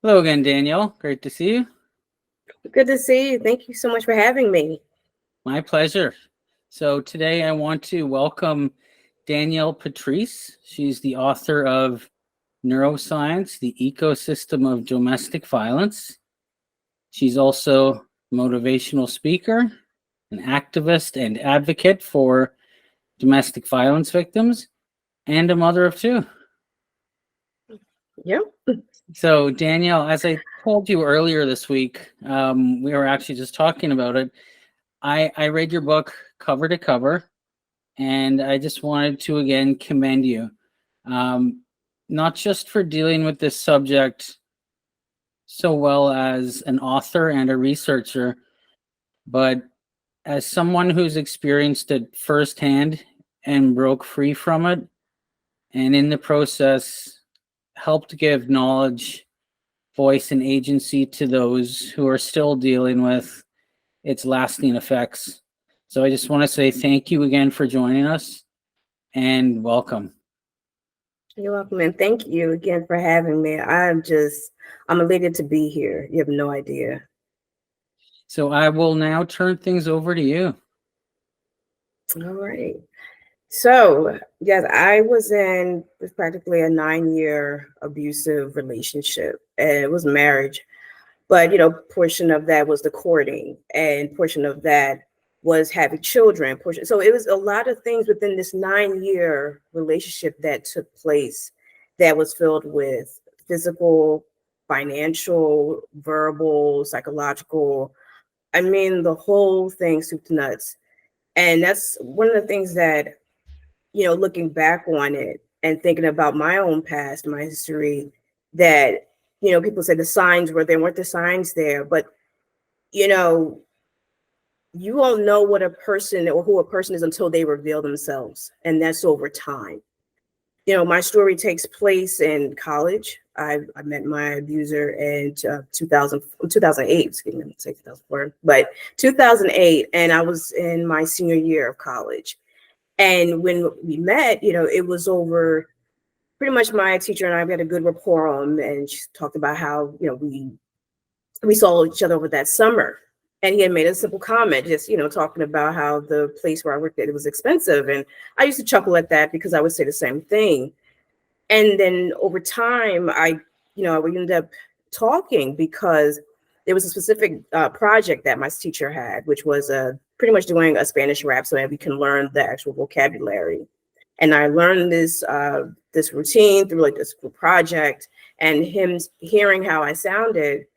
Hello again, Danielle. Great to see you. Good to see you. Thank you so much for having me. My pleasure. So today I want to welcome Danielle Patrice. She's the author of Neuroscience, the Ecosystem of Domestic Violence. She's also a motivational speaker, an activist and advocate for domestic violence victims, and a mother of two. Yep. So, Danielle, as I told you earlier this week, we were actually just talking about it. I read your book cover to cover, and I just wanted to again commend you, not just for dealing with this subject so well as an author and a researcher, but as someone who's experienced it firsthand and broke free from it, and in the process helped give knowledge, voice, and agency to those who are still dealing with its lasting effects. So I just want to say thank you again for joining us and welcome. You're welcome. And thank you again for having me. I'm elated to be here. You have no idea. So I will now turn things over to you. All right. So, yes, I was in practically a 9-year abusive relationship, and it was marriage. But, portion of that was the courting, and portion of that was having children. So it was a lot of things within this 9-year relationship that took place that was filled with physical, financial, verbal, psychological. I mean, the whole thing, soup to nuts. And that's one of the things that, looking back on it and thinking about my own past, my history, that, people say the signs were there, weren't the signs there, but, you know, you won't know what a person or who a person is until they reveal themselves. And that's over time. My story takes place in college. I met my abuser in 2008, excuse me, I say 2004, but 2008. And I was in my senior year of college. And when we met, it was over pretty much my teacher and I, we had a good rapport on, and she talked about how, we saw each other over that summer. And he had made a simple comment, just, talking about how the place where I worked at, it was expensive. And I used to chuckle at that because I would say the same thing. And then over time, we ended up talking because there was a specific project that my teacher had, which was pretty much doing a Spanish rap so that we can learn the actual vocabulary. And I learned this routine through like this project, and him hearing how I sounded,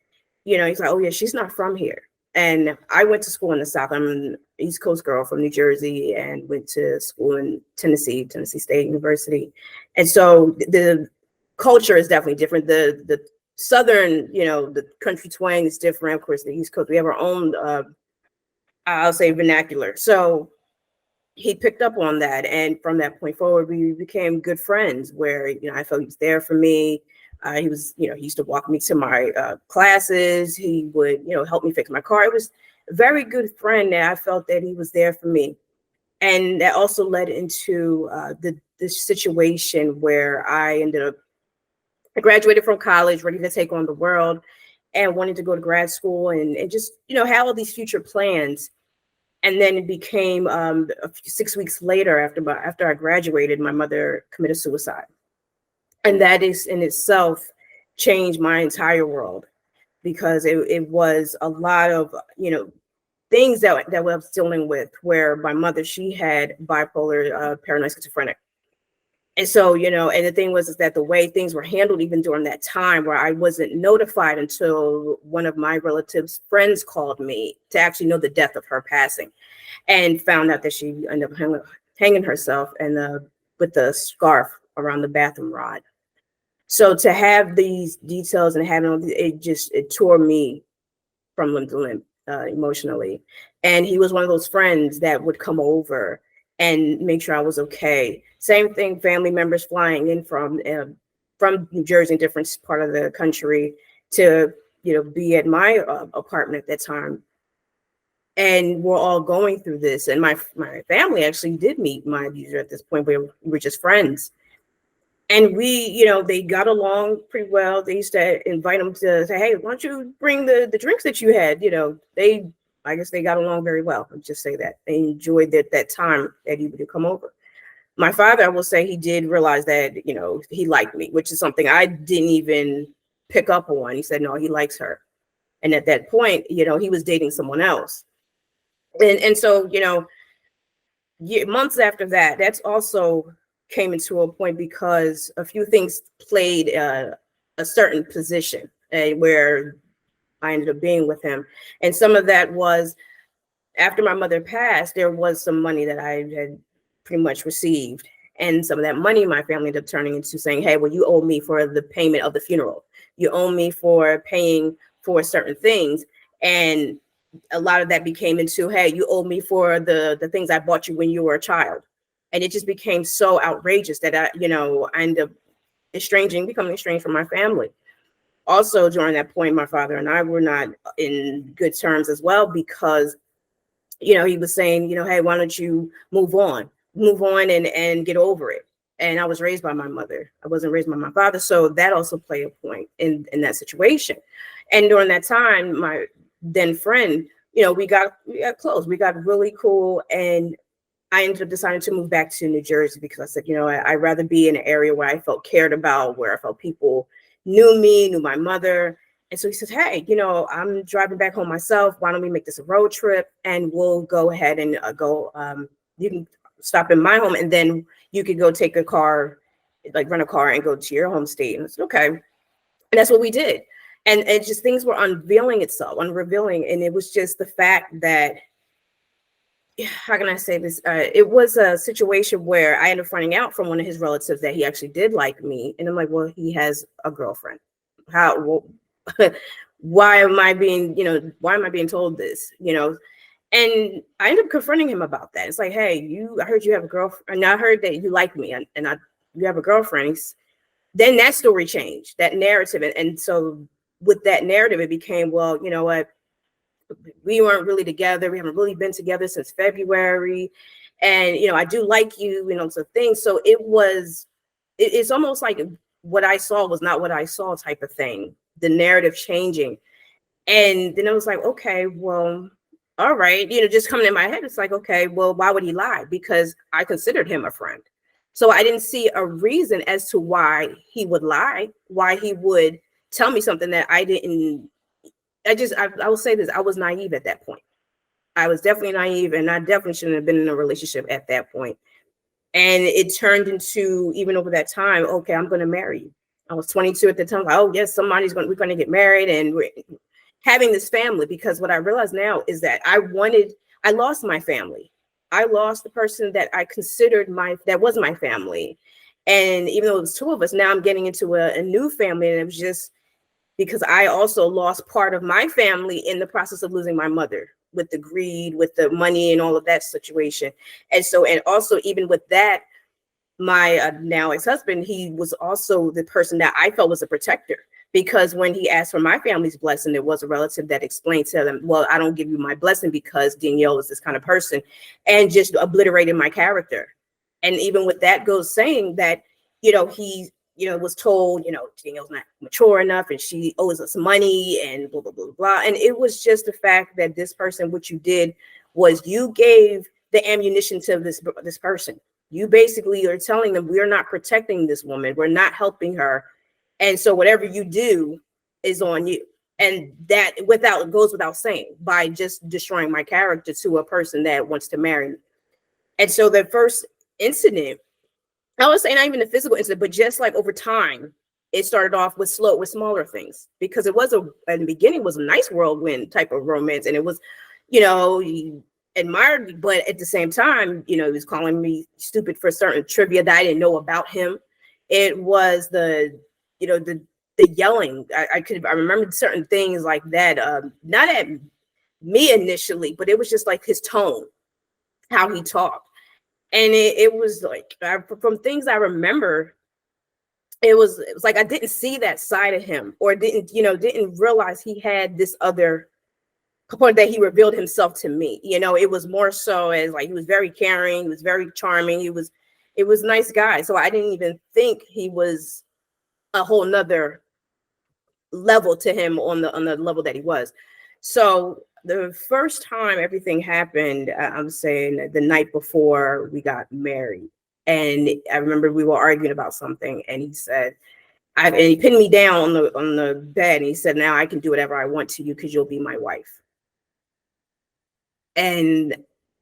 he's like, oh yeah, she's not from here. And I went to school in the South. I'm an East Coast girl from New Jersey and went to school in Tennessee State University. And so the culture is definitely different. The Southern, the country twang is different. Of course, the East Coast, we have our own, I'll say, vernacular. So he picked up on that. And from that point forward, we became good friends where, I felt he was there for me. He was, he used to walk me to my classes. He would, help me fix my car. It was a very good friend that I felt that he was there for me. And that also led into this situation where I graduated from college, ready to take on the world and wanted to go to grad school and just, have all these future plans. And then it became 6 weeks later after I graduated, my mother committed suicide. And that is in itself changed my entire world because it was a lot of, things that I was dealing with, where my mother, she had bipolar, paranoid schizophrenic. And so, and the thing was is that the way things were handled, even during that time where I wasn't notified until one of my relatives' friends called me to actually know the death of her passing, and found out that she ended up hanging herself and with the scarf around the bathroom rod. So to have these details and having it tore me from limb to limb emotionally. And he was one of those friends that would come over and make sure I was okay. Same thing, family members flying in from New Jersey, different part of the country, to be at my apartment at that time. And we're all going through this. And my family actually did meet my abuser at this point. We were just friends. And they got along pretty well. They used to invite him to say, hey, why don't you bring the drinks that you had? I guess they got along very well. I'll just say that. They enjoyed that time that he would come over. My father, I will say, he did realize that, he liked me, which is something I didn't even pick up on. He said, no, he likes her. And at that point, he was dating someone else. And so, months after that, that's also came into a point because a few things played a certain position where I ended up being with him. And some of that was after my mother passed, there was some money that I had pretty much received. And some of that money my family ended up turning into saying, hey, well, you owe me for the payment of the funeral. You owe me for paying for certain things. And a lot of that became into, hey, you owe me for the things I bought you when you were a child. And it just became so outrageous that I ended up becoming estranged from my family. Also, during that point, my father and I were not in good terms as well, because, he was saying, hey, why don't you move on and get over it. And I was raised by my mother. I wasn't raised by my father. So that also played a point in that situation. And during that time, my then friend, we got close. We got really cool. And I ended up deciding to move back to New Jersey because I said, I'd rather be in an area where I felt cared about, where I felt people knew me, knew my mother. And so he says, hey, I'm driving back home myself. Why don't we make this a road trip and we'll go ahead and go. You can stop in my home and then you could go take a car, like rent a car and go to your home state. And I said, okay. And that's what we did. And it just things were unrevealing. And it was just the fact that, how can I say this? It was a situation where I ended up finding out from one of his relatives that he actually did like me. And I'm like, well, he has a girlfriend. Why am I being told this? And I ended up confronting him about that. It's like, hey, I heard you have a girlfriend, and I heard that you like me, and you have a girlfriend. Then that story changed, that narrative. And so with that narrative, it became, well, you know what? We weren't really together. We haven't really been together since February. And, I do like you, some things. So it's almost like what I saw was not what I saw type of thing, the narrative changing. And then I was like, okay, well, all right. Just coming in my head, it's like, okay, well, why would he lie? Because I considered him a friend. So I didn't see a reason as to why he would lie, why he would tell me something that I didn't. I will say this, I was naive at that point. I was definitely naive, and I definitely shouldn't have been in a relationship at that point. And it turned into, even over that time, okay, I'm going to marry you. I was 22 at the time. Like, oh yes, we're going to get married and we're having this family. Because what I realize now is that I lost my family. I lost the person that I considered that was my family. And even though it was two of us, now I'm getting into a new family. And it was just because I also lost part of my family in the process of losing my mother, with the greed, with the money and all of that situation. And also even with that, my now ex-husband, he was also the person that I felt was a protector, because when he asked for my family's blessing, there was a relative that explained to them, well, I don't give you my blessing because Danielle is this kind of person, and just obliterated my character. And even with that goes saying that, he was told, Danielle's not mature enough and she owes us money and blah, blah, blah, blah. And it was just the fact that this person, what you did was you gave the ammunition to this person. You basically are telling them, we're not protecting this woman. We're not helping her. And so whatever you do is on you. And that goes without saying, by just destroying my character to a person that wants to marry me. And so the first incident, I would say not even a physical incident, but just like over time, it started off with smaller things, because it was in the beginning was a nice whirlwind type of romance. And it was, he admired me, but at the same time, he was calling me stupid for certain trivia that I didn't know about him. It was the yelling. I remember certain things like that, not at me initially, but it was just like his tone, how he talked. And it was like, from things I remember, it was like I didn't see that side of him, or didn't realize he had this other component that he revealed himself to me. It was more so as like he was very caring, he was very charming, he was It was a nice guy. So I didn't even think he was a whole nother level to him on the level that he was. So the first time everything happened, I'm saying the night before we got married. And I remember we were arguing about something, and he said, and he pinned me down on the bed, and he said, now I can do whatever I want to you because you'll be my wife. And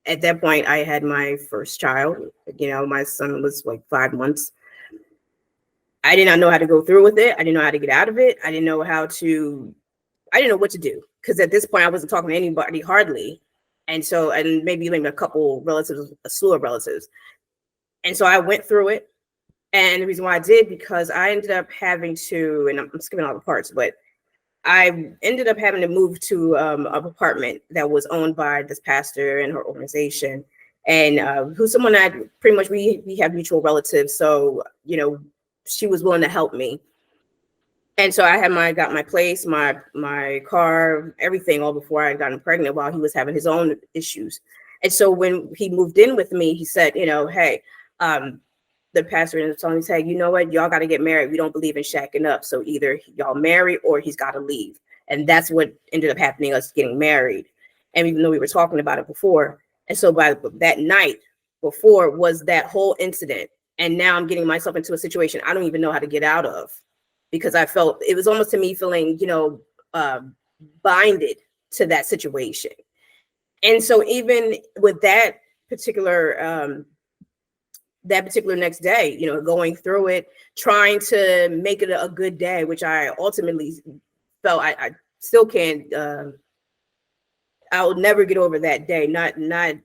at that point, I had my first child. My son was like 5 months. I did not know how to go through with it. I didn't know how to get out of it. I didn't know what to do. Because at this point, I wasn't talking to anybody hardly. And maybe a couple relatives, a slew of relatives. And so I went through it. And the reason why I did, because I ended up having to, and I'm skipping all the parts, but I ended up having to move to an apartment that was owned by this pastor and her organization, and who's someone that pretty much we have mutual relatives. So, she was willing to help me. And so I got my place, my car, everything, all before I got pregnant, while he was having his own issues. And so when he moved in with me, he said, hey, the pastor in the song, he said, you know what, y'all got to get married. We don't believe in shacking up. So either y'all marry or he's got to leave. And that's what ended up happening, us getting married. And even though we were talking about it before. And so by that night before was that whole incident. And now I'm getting myself into a situation I don't even know how to get out of, because I felt it was almost to me feeling, binded to that situation. And so even with that particular next day, going through it, trying to make it a good day, which I ultimately felt I still can't, I'll never get over that day, not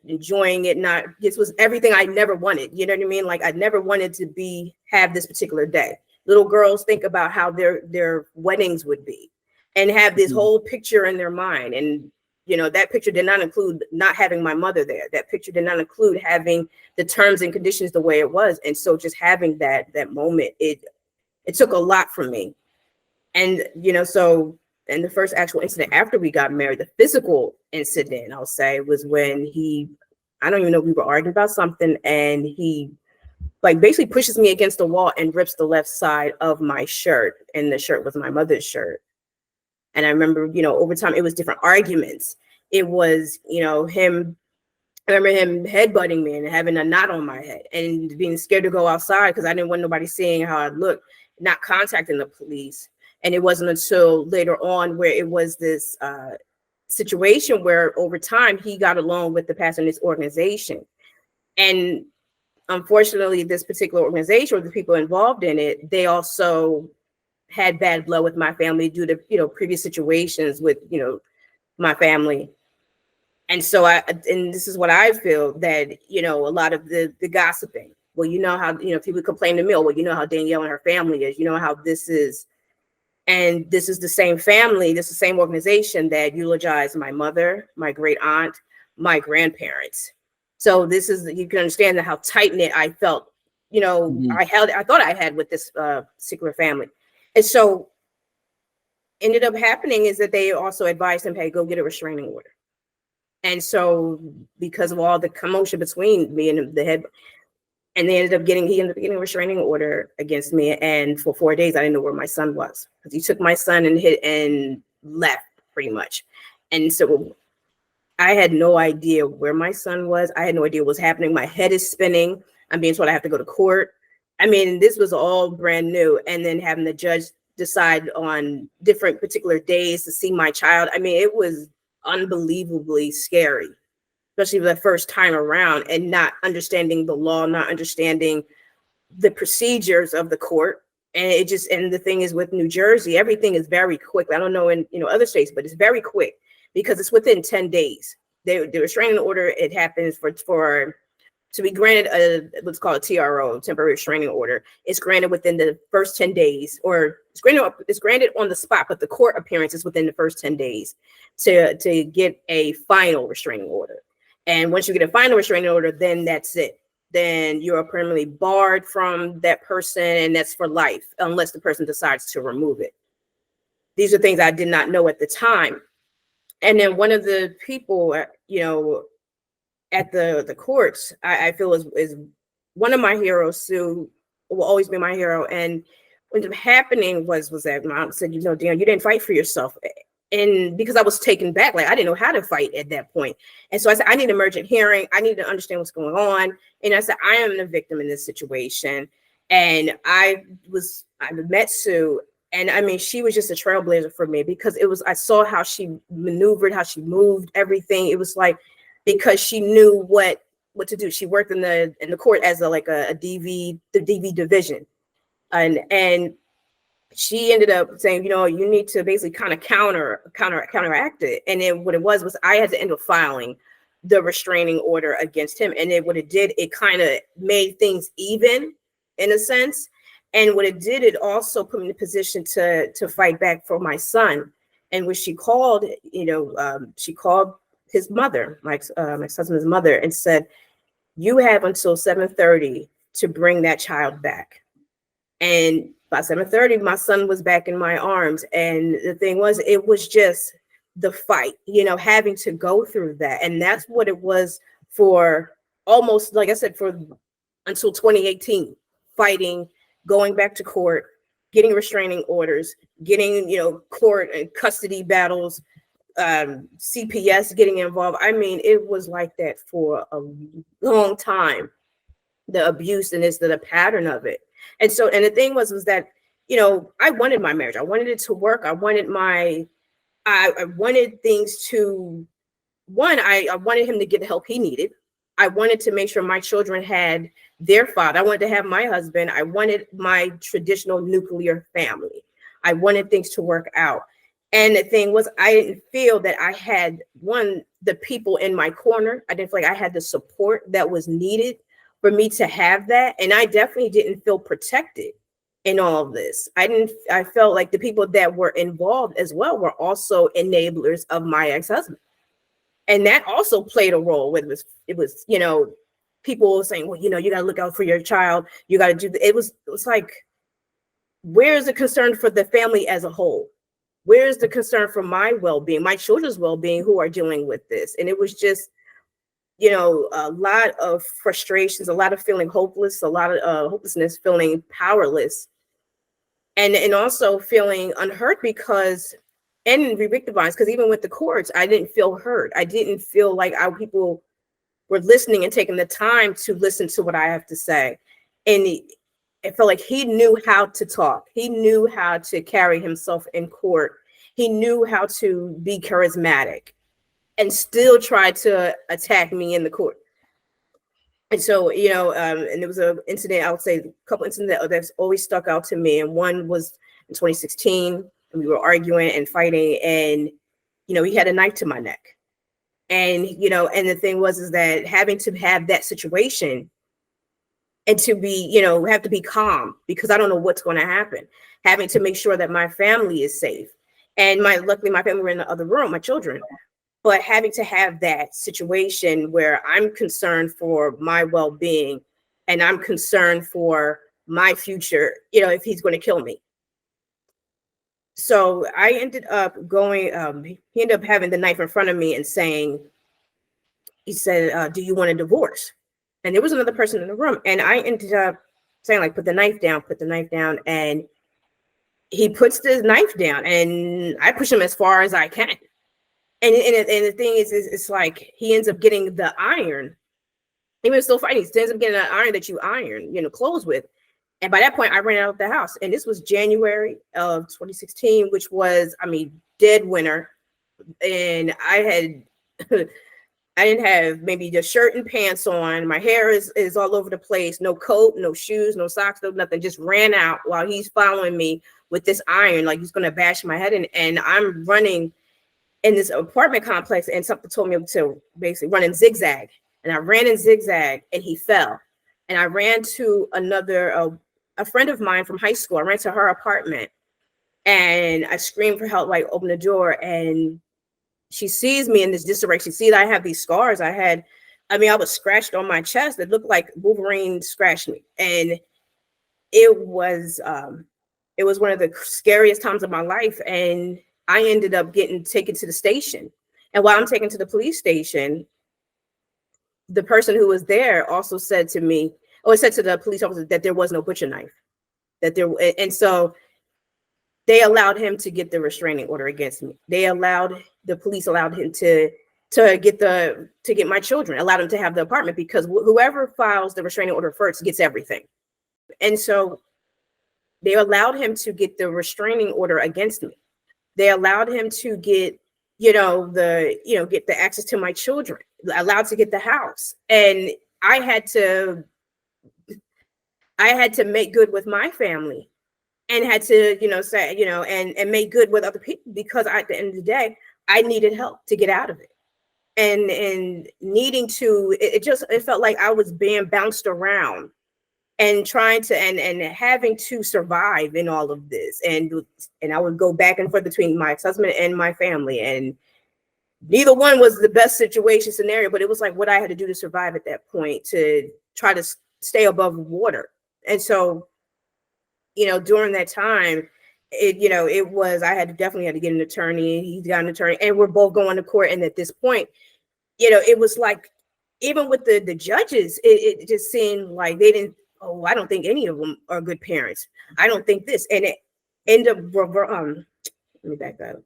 enjoying it, this was everything I never wanted. You know what I mean? Like I never wanted to have this particular day. Little girls think about how their weddings would be and have this whole picture in their mind. And that picture did not include not having my mother there. That picture did not include having the terms and conditions the way it was. And so just having that moment, it took a lot from me. And, and the first actual incident after we got married, the physical incident, I'll say, was when I don't even know, we were arguing about something, and he basically pushes me against the wall and rips the left side of my shirt. And the shirt was my mother's shirt. And I remember, over time, it was different arguments. It was, I remember him headbutting me and having a knot on my head and being scared to go outside because I didn't want nobody seeing how I looked, not contacting the police. And it wasn't until later on where it was this situation where over time he got along with the pastor in this organization. And unfortunately, this particular organization, or the people involved in it, they also had bad blood with my family due to previous situations with my family. And so and this is what I feel, that a lot of the gossiping, well, how people complain to me, well, how Danielle and her family is, how this is, and this is the same family, this is the same organization that eulogized my mother, my great aunt, my grandparents. So this is, you can understand how tight knit I felt, I thought I had with this particular family. And so ended up happening is that they also advised him, hey, go get a restraining order. And so because of all the commotion between me and the head, and he ended up getting a restraining order against me. And for 4 days, I didn't know where my son was, because he took my son and left pretty much. And so I had no idea where my son was. I had no idea what was happening. My head is spinning. I'm being told I have to go to court. I mean, this was all brand new. And then having the judge decide on different particular days to see my child. I mean, it was unbelievably scary, especially the first time around, and not understanding the law, not understanding the procedures of the court. And and the thing is, with New Jersey, everything is very quick. I don't know in other states, but it's very quick because it's within 10 days. The restraining order, it happens to be granted what's called a TRO, temporary restraining order. It's granted within the first 10 days, or it's granted on the spot, but the court appearance is within the first 10 days to get a final restraining order. And once you get a final restraining order, then that's it. Then you're permanently barred from that person, and that's for life, unless the person decides to remove it. These are things I did not know at the time. And then one of the people, at the courts, I feel is one of my heroes, Sue, will always be my hero. And what ended up happening was that mom said, you know, Dan, you didn't fight for yourself. And because I was taken back, like I didn't know how to fight at that point. And so I said, I need emergent hearing. I need to understand what's going on. And I said, I am the victim in this situation. And I met Sue. And I mean, she was just a trailblazer for me because I saw how she maneuvered, how she moved, everything. It was like, because she knew what to do. She worked in the court as a DV division. And she ended up saying, you know, you need to basically kind of counteract it. And then what it was I had to end up filing the restraining order against him. And then what it did, it kind of made things even in a sense. And what it did, it also put me in a position to fight back for my son. And when she called, she called his mother, my ex-husband's mother, and said, you have until 7:30 to bring that child back. And by 7:30, my son was back in my arms. And the thing was, it was just the fight, you know, having to go through that. And that's what it was for almost, like I said, for until 2018, fighting, going back to court, getting restraining orders, getting, you know, court and custody battles, CPS getting involved. I mean, it was like that for a long time, the abuse and the pattern of it. And so, and the thing was that, you know, I wanted my marriage. I wanted it to work. I wanted I wanted things to, I wanted him to get the help he needed. I wanted to make sure my children had their father. I wanted to have my husband. I wanted my traditional nuclear family. I wanted things to work out. And the thing was, I didn't feel that I had the people in my corner. I didn't feel like I had the support that was needed for me to have that. And I definitely didn't feel protected in all of this. I felt like the people that were involved as well were also enablers of my ex-husband. And that also played a role with it was, you know, people saying, well, you know, you got to look out for your child. You got to do it was like, where's the concern for the family as a whole? Where's the concern for my well-being, my children's well-being who are dealing with this? And it was just, you know, a lot of frustrations, a lot of feeling hopeless, a lot of hopelessness, feeling powerless, and also feeling unheard and re-victimized, because even with the courts, I didn't feel heard. I didn't feel like people were listening and taking the time to listen to what I have to say. And it felt like he knew how to talk. He knew how to carry himself in court. He knew how to be charismatic and still try to attack me in the court. And so, you know, and there was an incident, I would say a couple incidents that's always stuck out to me. And one was in 2016, and we were arguing and fighting, and, you know, he had a knife to my neck. And, you know, and the thing is that having to have that situation and to be, you know, have to be calm because I don't know what's going to happen, having to make sure that my family is safe. And luckily my family were in the other room, my children. But having to have that situation where I'm concerned for my well-being and I'm concerned for my future, you know, if he's going to kill me. So I ended up going, he ended up having the knife in front of me and saying, he said, do you want a divorce? And there was another person in the room. And I ended up saying, like, put the knife down. And he puts the knife down and I push him as far as I can. And the thing is it's like he ends up getting the iron. He was still fighting. He ends up getting an iron that you iron, you know, clothes with. And by that point, I ran out of the house. And this was January of 2016, which was, I mean, dead winter. And I didn't have maybe just shirt and pants on. My hair is all over the place. No coat, no shoes, no socks, no nothing. Just ran out while he's following me with this iron, like he's going to bash my head in. And I'm running in this apartment complex, and something told me to basically run in zigzag. And I ran in zigzag, and he fell. And I ran to a friend of mine from high school. I ran to her apartment, and I screamed for help, like open the door, and she sees me in this disarray. She sees I have these scars. I was scratched on my chest. It looked like Wolverine scratched me. And it was one of the scariest times of my life. And I ended up getting taken to the station. And while I'm taken to the police station, the person who was there also said to me, Oh, it said to the police officer that there was no butcher knife, and so they allowed him to get the restraining order against me. The police allowed him to get my children, allowed him to have the apartment, because whoever files the restraining order first gets everything. And so they allowed him to get the restraining order against me. They allowed him to get, get the access to my children, allowed to get the house. And I had to make good with my family, and had to, say, and make good with other people, because at the end of the day, I needed help to get out of it. And needing to, it felt like I was being bounced around and trying to, and having to survive in all of this. And I would go back and forth between my ex-husband and my family, and neither one was the best situation scenario, but it was like what I had to do to survive at that point, to try to stay above water. And so, during that time, I definitely had to get an attorney. He got an attorney, and we're both going to court. And at this point, it was like, even with the judges, it just seemed like they didn't, I don't think any of them are good parents. I don't think this. And it ended up, let me back that up.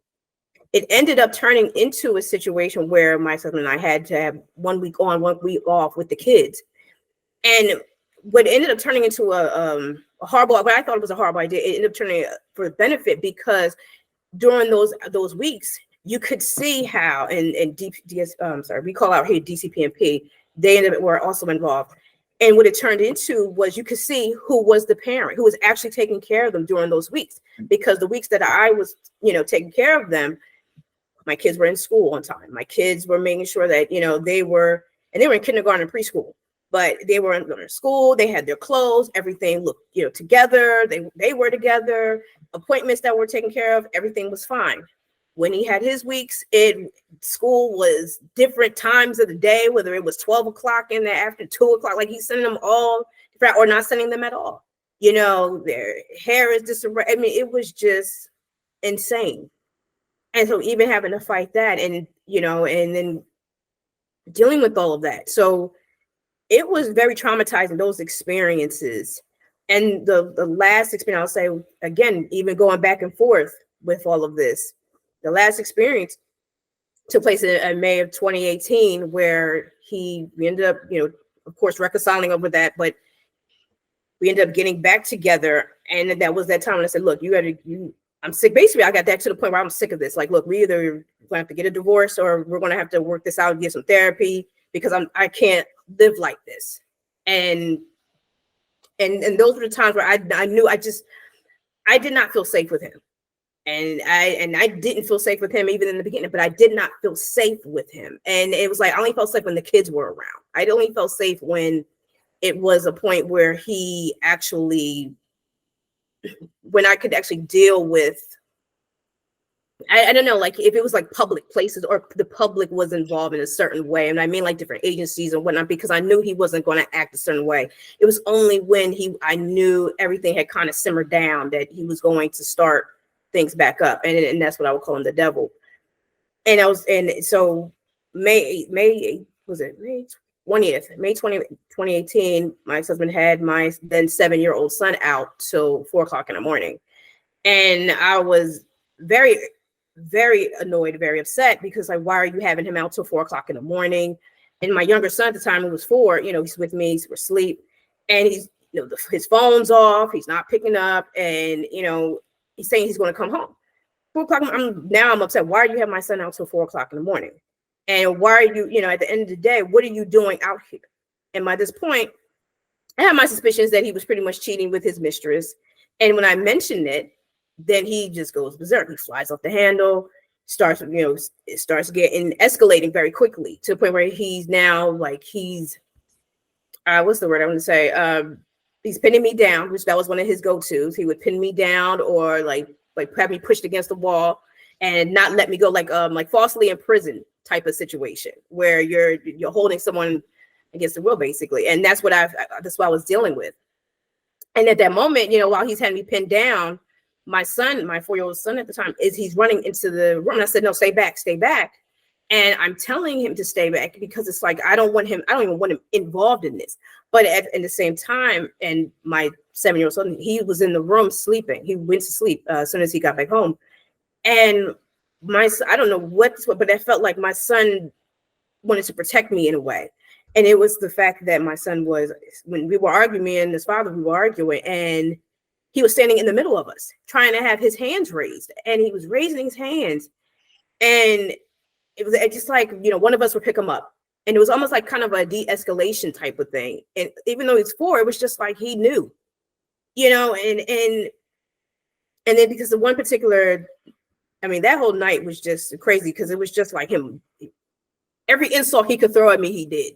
It ended up turning into a situation where my husband and I had to have 1 week on, 1 week off with the kids. And what ended up turning into a horrible, but I thought it was a horrible idea, it ended up turning for a benefit, because during those weeks, you could see how, and we call out here DCPMP, were also involved. And what it turned into was, you could see who was the parent, who was actually taking care of them during those weeks. Because the weeks that I was, taking care of them, my kids were in school on time. My kids were making sure that, they were in kindergarten and preschool, but they were in school. They had their clothes, everything looked, together. They were together, appointments that were taken care of, everything was fine. When he had his weeks, school was different times of the day, whether it was 12 o'clock in the afternoon, 2 o'clock, like he's sending them all different, or not sending them at all. Their hair is disarray. I mean, it was just insane. And so even having to fight that, and, and then dealing with all of that. So it was very traumatizing, those experiences. And the last experience, I'll say again, even going back and forth with all of this, the last experience took place in May of 2018, where we ended up, of course, reconciling over that, but we ended up getting back together. And that was that time when I said, look, I'm sick. Basically, I got that to the point where I'm sick of this. Like, look, we either going to have to get a divorce, or we're going to have to work this out and get some therapy, because I can't live like this. And those were the times where I knew I did not feel safe with him. And I didn't feel safe with him even in the beginning, but I did not feel safe with him. And it was like, I only felt safe when the kids were around. I only felt safe when it was a point where he actually, when I could actually deal with, I don't know, like if it was like public places, or the public was involved in a certain way. And I mean like different agencies and whatnot, because I knew he wasn't going to act a certain way. It was only when I knew everything had kind of simmered down that he was going to start things back up. And that's what I would call him, the devil. And so May 20th, May 2018, my ex-husband had my then 7-year-old son out till 4 o'clock in the morning. And I was very, very annoyed, very upset, because like, why are you having him out till 4 o'clock in the morning? And my younger son at the time, who was 4, he's with me, we're asleep, and he's, his phone's off, he's not picking up, and, he's saying he's going to come home. 4 o'clock, I'm upset. Why are you having my son out till 4 o'clock in the morning? And why are you, at the end of the day, what are you doing out here? And by this point, I had my suspicions that he was pretty much cheating with his mistress. And when I mentioned it, then he just goes berserk. He flies off the handle, starts escalating very quickly, to the point where he's now like, what's the word I want to say? He's pinning me down, which that was one of his go-tos. He would pin me down, or like have me pushed against the wall and not let me go, like falsely in prison type of situation, where you're holding someone against the will, basically. And that's what I was dealing with. And at that moment, while he's had me pinned down, my son, my 4-year-old son at the time, he's running into the room. And I said, no, stay back. And I'm telling him to stay back because it's like, I don't even want him involved in this. But at the same time, and my 7-year-old son, he was in the room sleeping. He went to sleep as soon as he got back home. And I don't know but I felt like my son wanted to protect me in a way. And it was the fact that my son when we were arguing, me and his father, we were arguing, and he was standing in the middle of us trying to have his hands raised, and he was raising his hands. And it was just like, one of us would pick him up. And it was almost like kind of a de-escalation type of thing. And even though he's 4, it was just like he knew, and then because the one particular, that whole night was just crazy because it was just like him. Every insult he could throw at me, he did.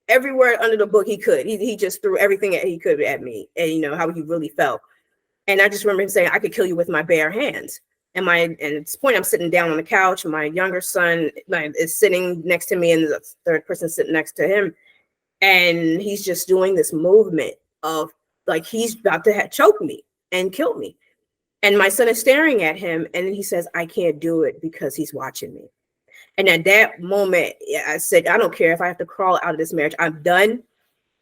Every word under the book he could. He just threw everything he could at me, and how he really felt. And I just remember him saying, "I could kill you with my bare hands." And at this point, I'm sitting down on the couch. My younger son is sitting next to me, and the third person sitting next to him. And he's just doing this movement of like he's about to choke me and kill me. And my son is staring at him, and then he says, "I can't do it because he's watching me." And at that moment, I said, I don't care if I have to crawl out of this marriage. I'm done.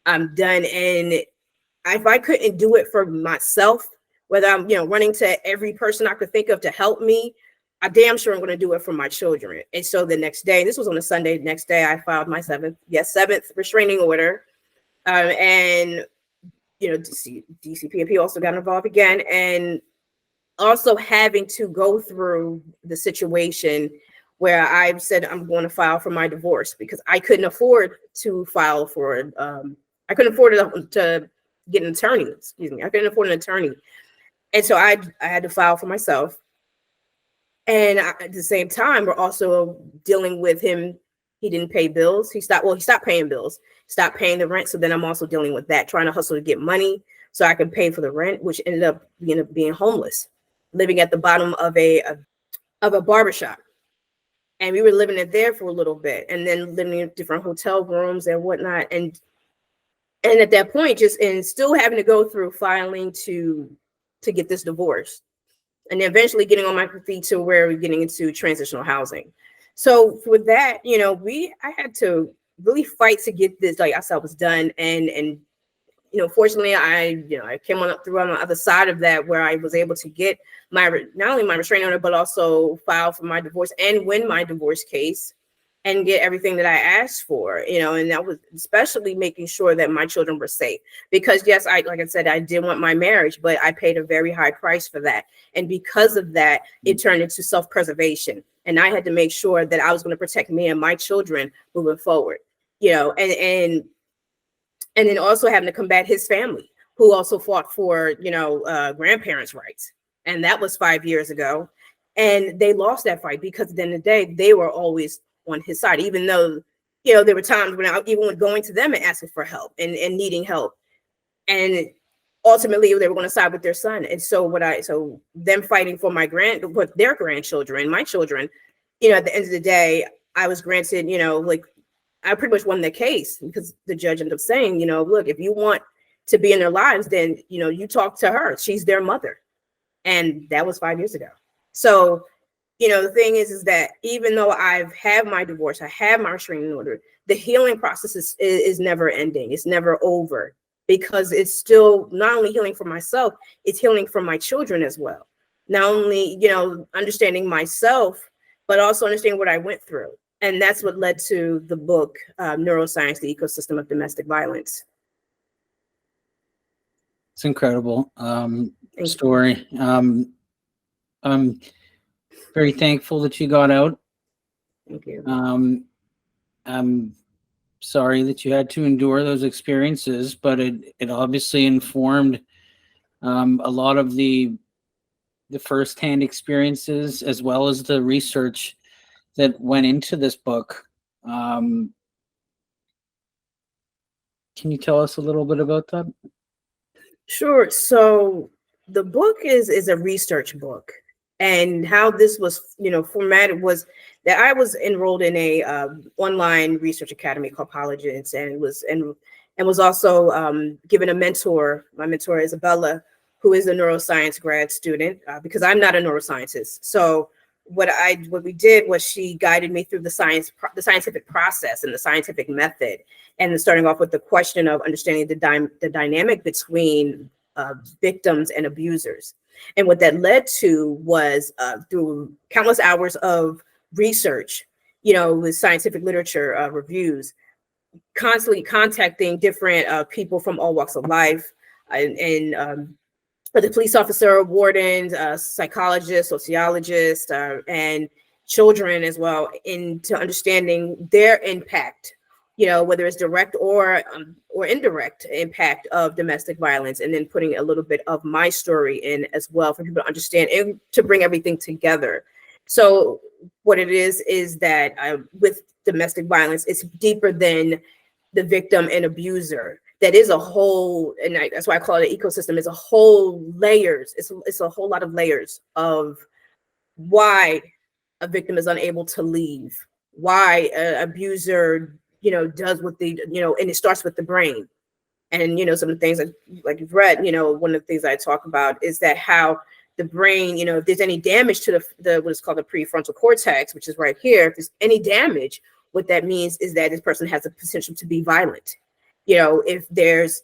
I'm done. And if I couldn't do it for myself, whether I'm, running to every person I could think of to help me, I'm damn sure I'm going to do it for my children. And so the next day, this was on a Sunday, the next day I filed my seventh restraining order. And, DCPP also got involved again. And also having to go through the situation where I said I'm going to file for my divorce because I couldn't afford to file for I couldn't afford to get an attorney. Excuse me. I couldn't afford an attorney. And so I had to file for myself. And at the same time, we're also dealing with him. He didn't pay bills. He stopped paying bills, stopped paying the rent. So then I'm also dealing with that, trying to hustle to get money so I could pay for the rent, which ended up being homeless, living at the bottom of a barbershop. And we were living in there for a little bit, and then living in different hotel rooms and whatnot. And at that point, and still having to go through filing to get this divorce, and then eventually getting on my feet to where we're getting into transitional housing. So with that, I had to really fight to get this. Like I said, was done, and fortunately, I came on the other side of that, where I was able to get not only my restraining order, but also file for my divorce and win my divorce case and get everything that I asked for, and that was especially making sure that my children were safe. Because yes, like I said, I did want my marriage, but I paid a very high price for that. And because of that, it turned into self-preservation. And I had to make sure that I was going to protect me and my children moving forward, and then also having to combat his family, who also fought for, grandparents' rights. And that was 5 years ago. And they lost that fight because at the end of the day, they were always on his side, even though, there were times when I even was going to them and asking for help and needing help. And ultimately they were going to side with their son. And so them fighting for with their grandchildren, my children, at the end of the day, I was granted, I pretty much won the case because the judge ended up saying, look, if you want to be in their lives, then, you talk to her. She's their mother. And that was 5 years ago. So, the thing is that even though I've had my divorce, I have my restraining order, the healing process is never ending. It's never over because it's still not only healing for myself, it's healing for my children as well. Not only, understanding myself, but also understanding what I went through. And that's what led to the book, Neuroscience, the Ecosystem of Domestic Violence. It's incredible story. I'm very thankful that you got out. Thank you. I'm sorry that you had to endure those experiences, but it obviously informed a lot of the firsthand experiences as well as the research that went into this book. Can you tell us a little bit about that? Sure. So the book is a research book, and how this was, formatted was that I was enrolled in a online research academy called Polygence, and was also given a mentor. My mentor Isabella, who is a neuroscience grad student, because I'm not a neuroscientist. So what we did was she guided me through the scientific process and the scientific method, and starting off with the question of understanding the dynamic between victims and abusers. And what that led to was through countless hours of research, with scientific literature reviews, constantly contacting different people from all walks of life, and the police officer, wardens, psychologists, sociologists, and children as well, into understanding their impact, whether it's direct or indirect impact of domestic violence, and then putting a little bit of my story in as well for people to understand and to bring everything together. So what it is that with domestic violence, it's deeper than the victim and abuser. That is a whole, and that's why I call it an ecosystem. It's a whole layers. It's a whole lot of layers of why a victim is unable to leave, why an abuser, does what they, and it starts with the brain. And, some of the things that, like you've read, one of the things I talk about is that how the brain, if there's any damage to the what is called the prefrontal cortex, which is right here, if there's any damage, what that means is that this person has a potential to be violent. If there's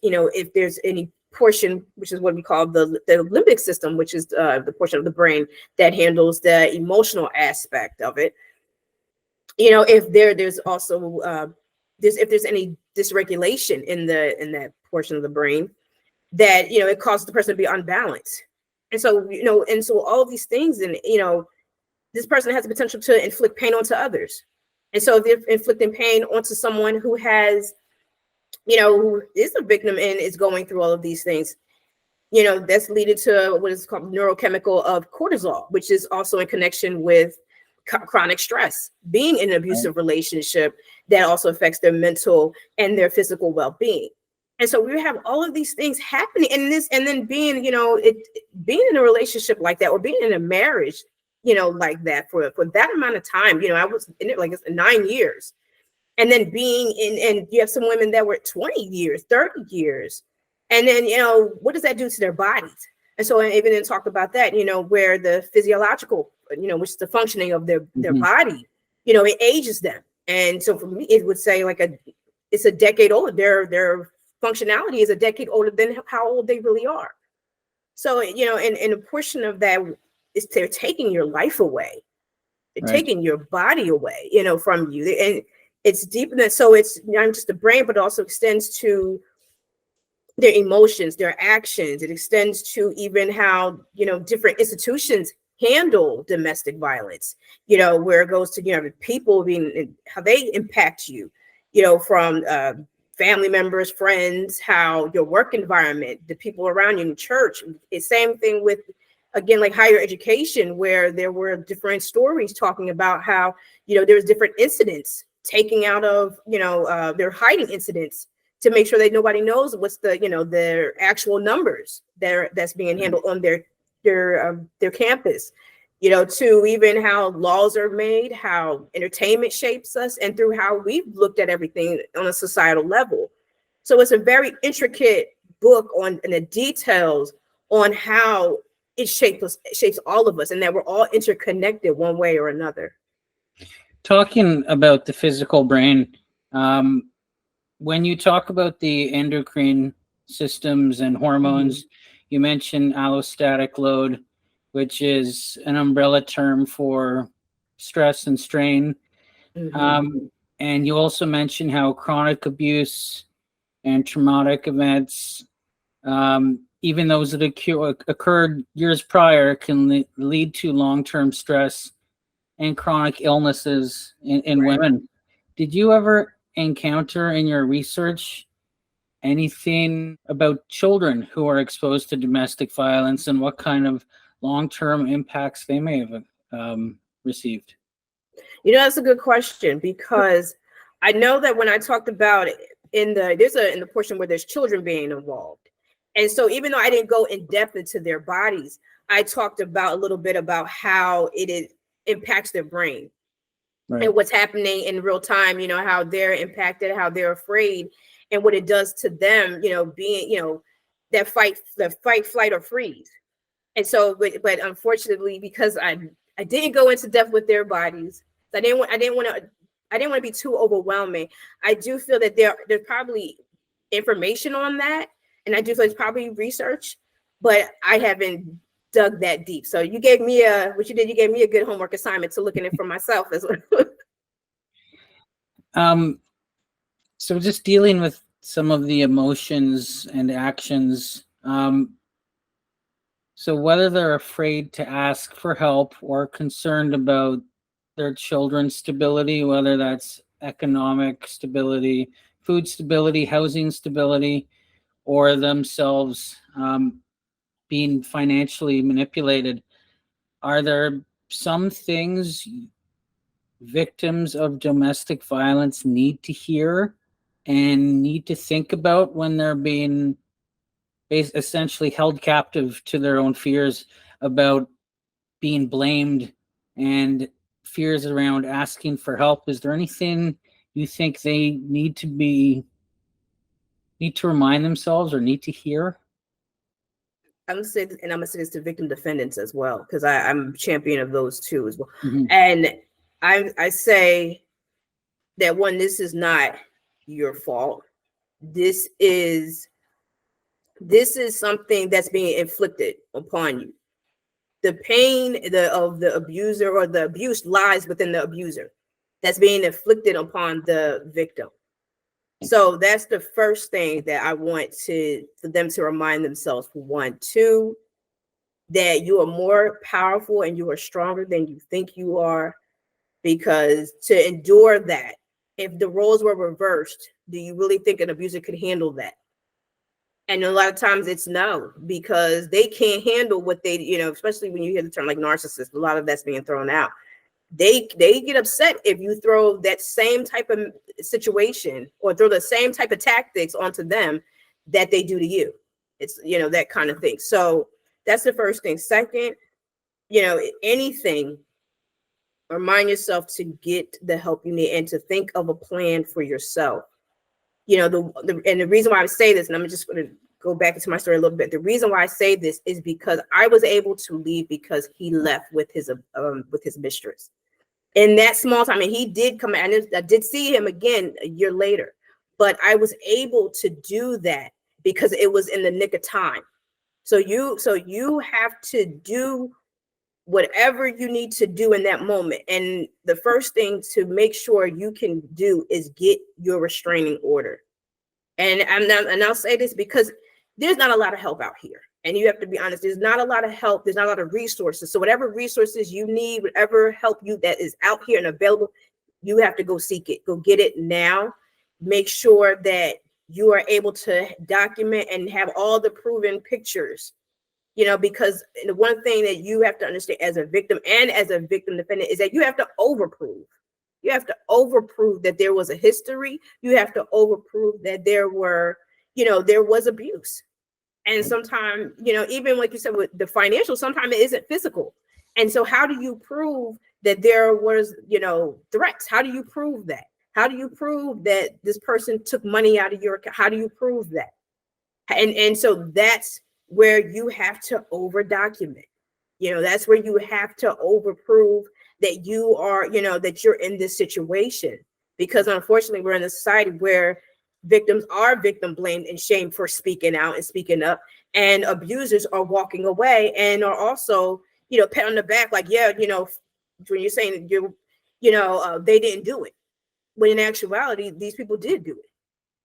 any portion, which is what we call the limbic system, which is the portion of the brain that handles the emotional aspect of it. If there's also if there's any dysregulation in that portion of the brain, that it causes the person to be unbalanced. And so all of these things, and this person has the potential to inflict pain onto others. And so if they're inflicting pain onto someone who has, who is a victim and is going through all of these things, that's leading to what is called neurochemical of cortisol, which is also in connection with chronic stress. Being in an abusive relationship, that also affects their mental and their physical well-being. And so we have all of these things happening in this, and then being, being in a relationship like that, or being in a marriage, like that for that amount of time. I was in it like 9 years. And then being in, and you have some women that were 20 years, 30 years. And then, what does that do to their bodies? And so I even talked about that, where the physiological, which is the functioning of their body, it ages them. And so for me, it would say it's a decade older. Their functionality is a decade older than how old they really are. So, and a portion of that is they're taking your life away. They're taking your body away, from you. And it's deeper than, so it's not just the brain, but also extends to their emotions, their actions. It extends to even how, different institutions handle domestic violence, where it goes to, people being, how they impact you, from family members, friends, how your work environment, the people around you in church. It's same thing with, again, like higher education, where there were different stories talking about how, there's different incidents taking out of, their hiding incidents to make sure that nobody knows what's the, their actual numbers that's being handled on their campus, to even how laws are made, how entertainment shapes us, and through how we've looked at everything on a societal level. So it's a very intricate book on and the details on how it shapes all of us, and that we're all interconnected one way or another. Talking about the physical brain, when you talk about the endocrine systems and hormones, you mentioned allostatic load, which is an umbrella term for stress and strain. And you also mentioned how chronic abuse and traumatic events, even those that occurred years prior, can lead to long-term stress and chronic illnesses in women. Did you ever encounter in your research anything about children who are exposed to domestic violence and what kind of long-term impacts they may have received? That's a good question, because I know that when I talked about it in the portion where there's children being involved. And so even though I didn't go in depth into their bodies, I talked about a little bit about how it impacts their brain. Right. And what's happening in real time, how they're impacted, how they're afraid, and what it does to them, being, that fight, flight, or freeze. And so, but unfortunately, because I didn't go into depth with their bodies. I didn't want to be too overwhelming. I do feel that there's probably information on that, and I do feel it's probably research, but I haven't dug that deep. So you gave me what you did. You gave me a good homework assignment to look in it for myself as well. So just dealing with some of the emotions and actions. So whether they're afraid to ask for help or concerned about their children's stability, whether that's economic stability, food stability, housing stability, or themselves being financially manipulated, are there some things victims of domestic violence need to hear and need to think about when they're being essentially held captive to their own fears about being blamed and fears around asking for help? Is there anything you think they need to remind themselves or need to hear? I'm gonna say, and I'm gonna say this to victim defendants as well, because I'm champion of those too as well. Mm-hmm. And I say that one, this is not your fault. This is something that's being inflicted upon you. The pain of the abuser or the abuse lies within the abuser that's being inflicted upon the victim. So that's the first thing that I want for them to remind themselves. One, two, that you are more powerful and you are stronger than you think you are, because to endure that, if the roles were reversed, do you really think an abuser could handle that? And a lot of times it's no, because they can't handle what they, especially when you hear the term like narcissist, a lot of that's being thrown out. They get upset if you throw that same type of situation or throw the same type of tactics onto them that they do to you. It's, that kind of thing. So that's the first thing. Second, anything, remind yourself to get the help you need and to think of a plan for yourself. And the reason why I say this, and I'm just going to go back into my story a little bit. The reason why I say this is because I was able to leave because he left with his mistress. In that small time, and he did come, and I did see him again a year later, but I was able to do that because it was in the nick of time. So you have to do whatever you need to do in that moment. And the first thing to make sure you can do is get your restraining order. And I'll say this because there's not a lot of help out here. And you have to be honest, there's not a lot of help. There's not a lot of resources. So whatever resources you need, whatever help you that is out here and available, you have to go seek it. Go get it now. Make sure that you are able to document and have all the proven pictures, because the one thing that you have to understand as a victim and as a victim defendant is that you have to overprove. You have to overprove that there was a history. You have to overprove that there was abuse. And sometimes, even like you said with the financial, sometimes it isn't physical. And so how do you prove that there was, threats? How do you prove that? How do you prove that this person took money out of your account? How do you prove that? And so that's where you have to over document. That's where you have to overprove that you are, that you're in this situation. Because unfortunately, we're in a society where victims are victim blamed and shamed for speaking out and speaking up, and abusers are walking away and are also, pat on the back like, yeah, when you're saying they didn't do it, when in actuality these people did do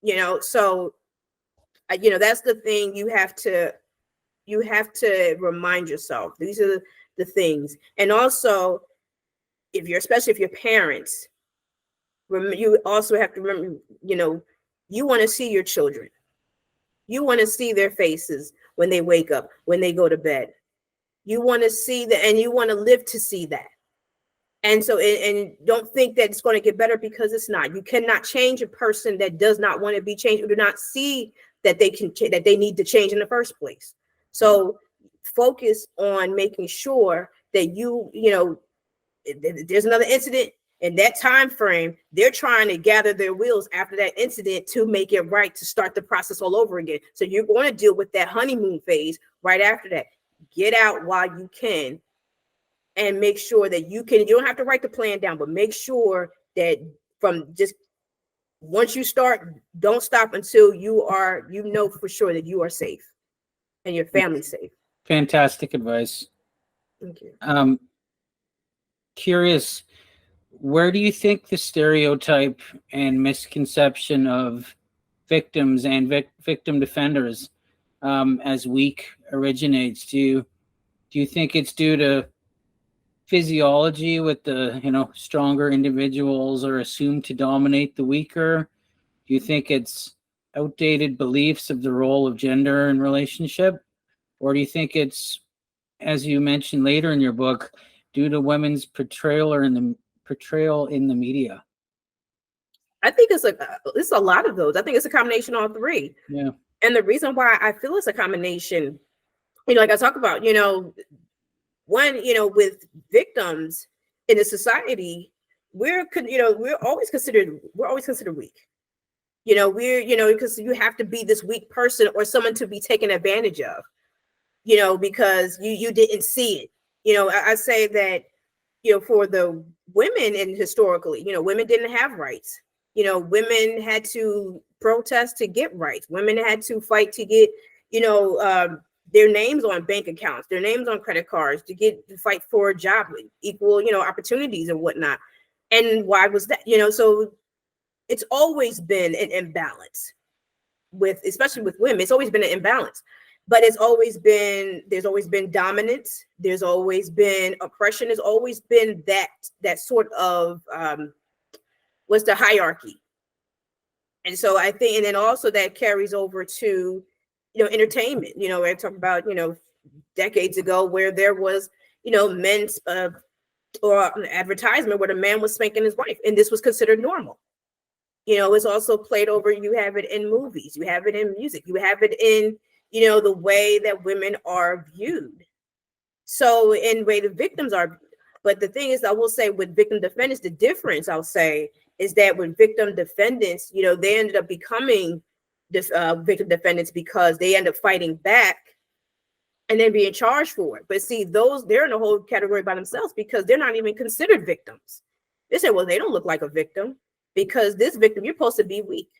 it. So that's the thing you have to remind yourself. These are the things. And also, especially if you're parents, you also have to remember, you want to see your children. You want to see their faces when they wake up, when they go to bed. You want to see that, and you want to live to see that. And so, and don't think that it's going to get better, because it's not. You cannot change a person that does not want to be changed, or do not see that they need to change in the first place. So focus on making sure that if there's another incident in that time frame, they're trying to gather their wheels after that incident to make it right, to start the process all over again. So you're going to deal with that honeymoon phase right after that. Get out while you can and make sure that you don't have to write the plan down, but make sure that from just once you start, don't stop until you know for sure that you are safe and your family's safe. Fantastic advice. Thank you. Curious, where do you think the stereotype and misconception of victims and victim defenders as weak originates? Do you think it's due to physiology with the stronger individuals are assumed to dominate the weaker? Do you think it's outdated beliefs of the role of gender in relationship? Or do you think it's, as you mentioned later in your book, due to women's portrayal in the media? I think it's a lot of those. I think it's a combination of all three. Yeah. And the reason why I feel it's a combination, like I talk about, one, with victims in the society, we're always considered weak. Because you have to be this weak person or someone to be taken advantage of, because you didn't see it. I say that, for the women, and historically, women didn't have rights. Women had to protest to get rights. Women had to fight to get, their names on bank accounts, their names on credit cards, to fight for a job with equal, opportunities and whatnot. And why was that? So it's always been an imbalance especially with women. It's always been an imbalance, but there's always been dominance. There's always been oppression. There's always been that sort of, what's the hierarchy. And so I think, and then also that carries over to, entertainment. I talk about, decades ago where there was, men's or an advertisement where the man was spanking his wife, and this was considered normal. It's also played over. You have it in movies, you have it in music, you have it in, the way that women are viewed. So in way the victims are, but the thing is, I will say with victim defendants, the difference I'll say is that with victim defendants, they ended up becoming victim defendants because they end up fighting back and then being charged for it. But see, they're in a whole category by themselves because they're not even considered victims. They say, well, they don't look like a victim because this victim, you're supposed to be weak.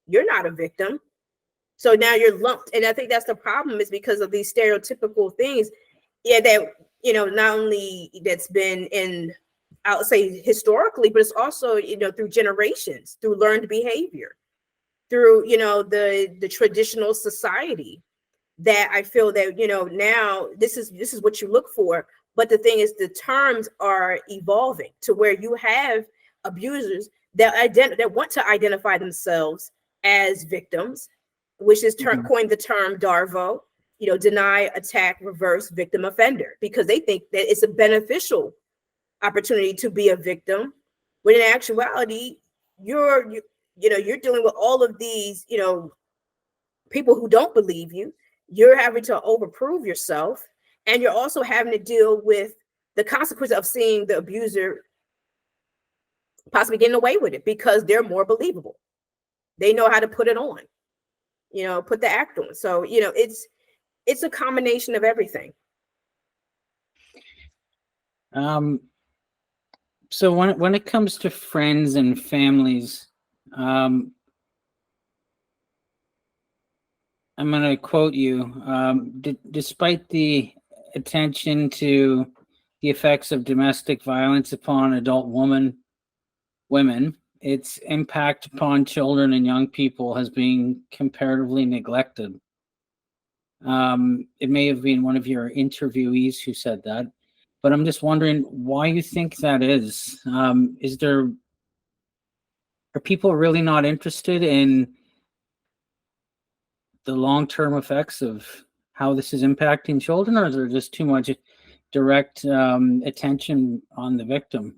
You're not a victim. So now you're lumped. And I think that's the problem, is because of these stereotypical things. Yeah, that, not only that's been in, I would say historically, but it's also, through generations, through learned behavior, through, the traditional society, that I feel that, now this is what you look for. But the thing is, the terms are evolving to where you have abusers that want to identify themselves as victims, which is coined the term DARVO, deny, attack, reverse, victim, offender, because they think that it's a beneficial opportunity to be a victim, when in actuality, you're dealing with all of these, people who don't believe you. You're having to overprove yourself, and you're also having to deal with the consequence of seeing the abuser possibly getting away with it because they're more believable. They know how to put it on, put the act on. So, it's a combination of everything. So when it comes to friends and families, I'm going to quote you. Despite the attention to the effects of domestic violence upon adult women, its impact upon children and young people has been comparatively neglected. It may have been one of your interviewees who said that, but I'm just wondering why you think that is. Are people really not interested in the long-term effects of how this is impacting children, or is there just too much direct attention on the victim?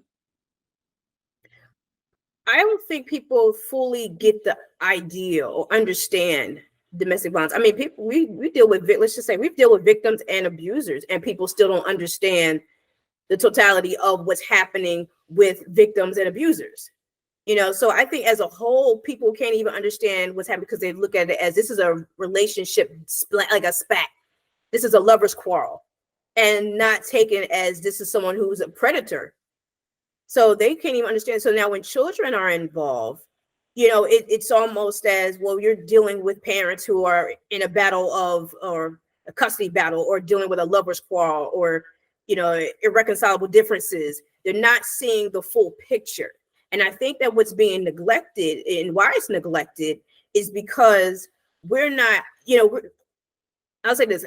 I don't think people fully get the idea or understand domestic violence. I mean, people, we deal with, let's just say we deal with victims and abusers, and people still don't understand the totality of what's happening with victims and abusers. So I think as a whole, people can't even understand what's happening because they look at it as this is a relationship like a spat. This is a lover's quarrel. and not taken as this is someone who's a predator. So they can't even understand. So now when children are involved, it's almost as, well, you're dealing with parents who are in a battle or a custody battle, or dealing with a lover's quarrel, or, irreconcilable differences. They're not seeing the full picture. And I think that what's being neglected, and why it's neglected, is because we're not, I'll say this.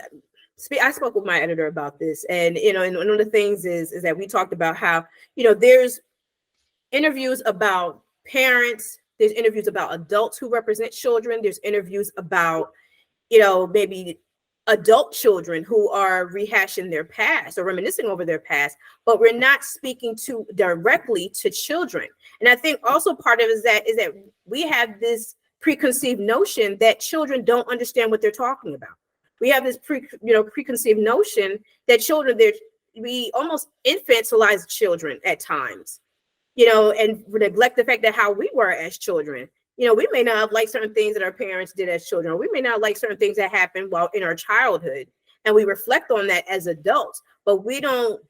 I spoke with my editor about this, and and one of the things is that we talked about how there's interviews about parents, there's interviews about adults who represent children, there's interviews about maybe adult children who are rehashing their past or reminiscing over their past, but we're not speaking directly to children. And I think also part of it is that we have this preconceived notion that children don't understand what they're talking about. We have this preconceived notion that children, we almost infantilize children at times, and neglect the fact that how we were as children. We may not have liked certain things that our parents did as children. We may not like certain things that happened while in our childhood, and we reflect on that as adults, but we don't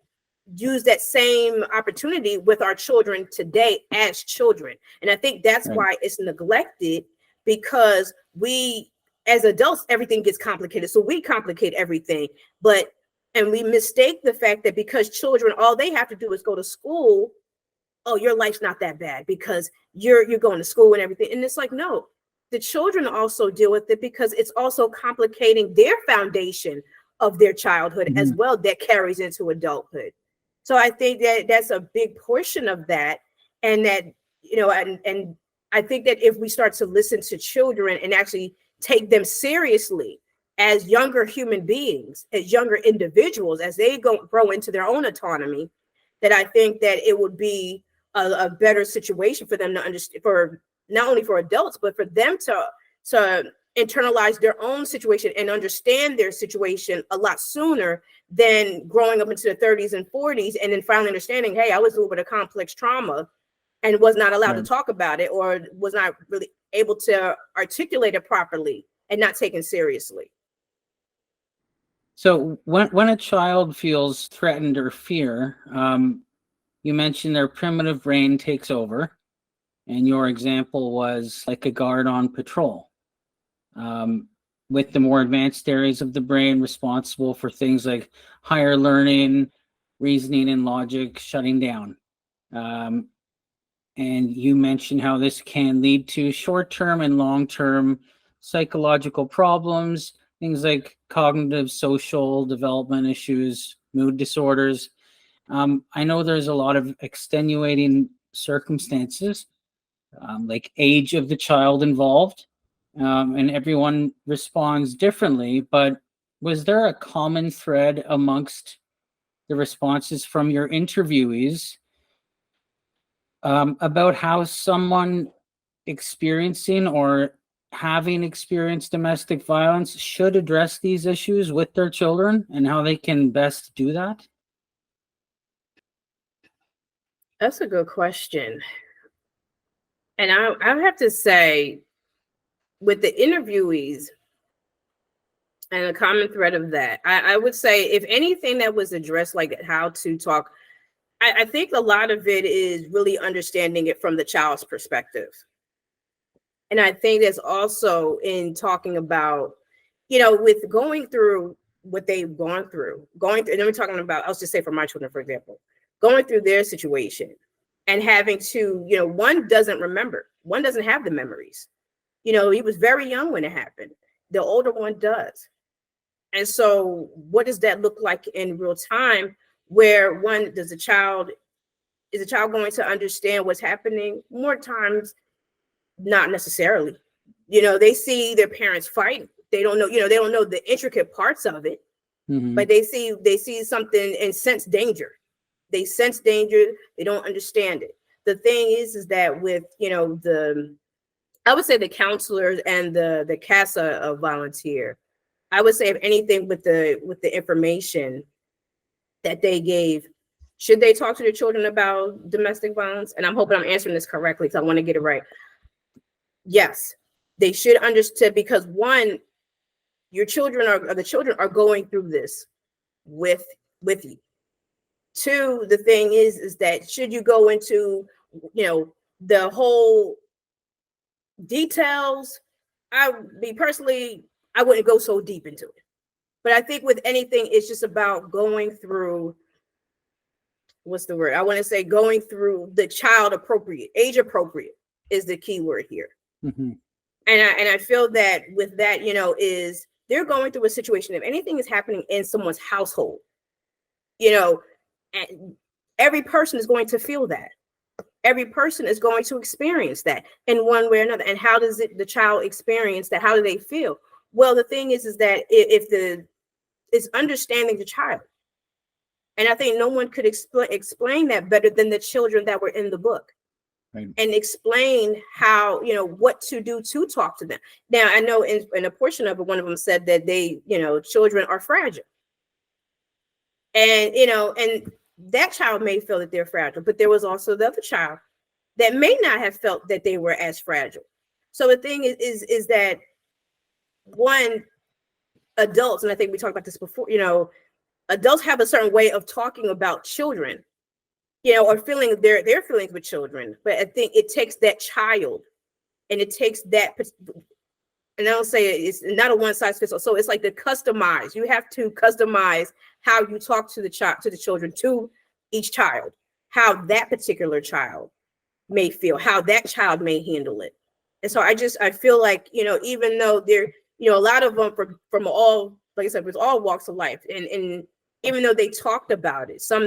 use that same opportunity with our children today as children. And I think that's why it's neglected, because we, as adults, everything gets complicated. So we complicate everything, and we mistake the fact that because children, all they have to do is go to school. Oh, your life's not that bad because you're going to school and everything. And it's like, no, the children also deal with it, because it's also complicating their foundation of their childhood as well, that carries into adulthood. So I think that that's a big portion of that. And that, and I think that if we start to listen to children and actually take them seriously as younger human beings, as younger individuals, as they grow into their own autonomy, that I think that it would be a better situation for them to understand, for not only for adults, but for them to internalize their own situation and understand their situation a lot sooner than growing up into the 30s and 40s, and then finally understanding, hey, I was a little bit of complex trauma and was not allowed to talk about it, or was not really able to articulate it properly and not taken seriously. So when a child feels threatened or fear, you mentioned their primitive brain takes over, and your example was like a guard on patrol, with the more advanced areas of the brain responsible for things like higher learning, reasoning, and logic shutting down. And you mentioned how this can lead to short-term and long-term psychological problems, things like cognitive, social development issues, mood disorders. I know there's a lot of extenuating circumstances, like age of the child involved, and everyone responds differently. But was there a common thread amongst the responses from your interviewees about how someone experiencing or having experienced domestic violence should address these issues with their children, and how they can best do that? That's a good question. And I have to say, with the interviewees and a common thread of that, I would say, if anything that was addressed, like how to talk, I think a lot of it is really understanding it from the child's perspective. And I think that's also in talking about, with going through what they've gone through, and then we're talking about, I'll just say for my children, for example, going through their situation and having to, one doesn't remember, one doesn't have the memories. He was very young when it happened. The older one does. And so what does that look like in real time, where is a child going to understand what's happening? More times, not necessarily. They see their parents fight. They don't know, they don't know the intricate parts of it, but they see something and sense danger. They sense danger. They don't understand it. The thing is that with, I would say the counselors and the CASA volunteer, I would say, if anything, with the information that they gave, should they talk to their children about domestic violence? And I'm hoping I'm answering this correctly, because I want to get it right. Yes, they should understand, because one, the children are going through this with with you. Two, the thing is that should you go into, the whole details, I wouldn't go so deep into it. But I think with anything, it's just about going through, what's the word? I want to say going through the child appropriate, age appropriate is the key word here. Mm-hmm. And I feel that with that, is they're going through a situation. If anything is happening in someone's household, and every person is going to feel that. Every person is going to experience that in one way or another. And how does the child experience that? How do they feel? Well, the thing is that it's understanding the child. And I think no one could explain that better than the children that were in the book. Right. And explain how, what to do to talk to them. Now, I know in a portion of it, one of them said that children are fragile. And, and that child may feel that they're fragile, but there was also the other child that may not have felt that they were as fragile. So the thing is that one, adults, and I think we talked about this before, adults have a certain way of talking about children, or feeling their feelings with children. But I think it takes that child, and it takes that, and I don't say it's not a one size fits all. So it's like the customize. You have to customize how you talk to the children, to each child, how that particular child may feel, how that child may handle it. And so I feel like, even though they're, a lot of them from all, like I said, with all walks of life, and even though they talked about it, some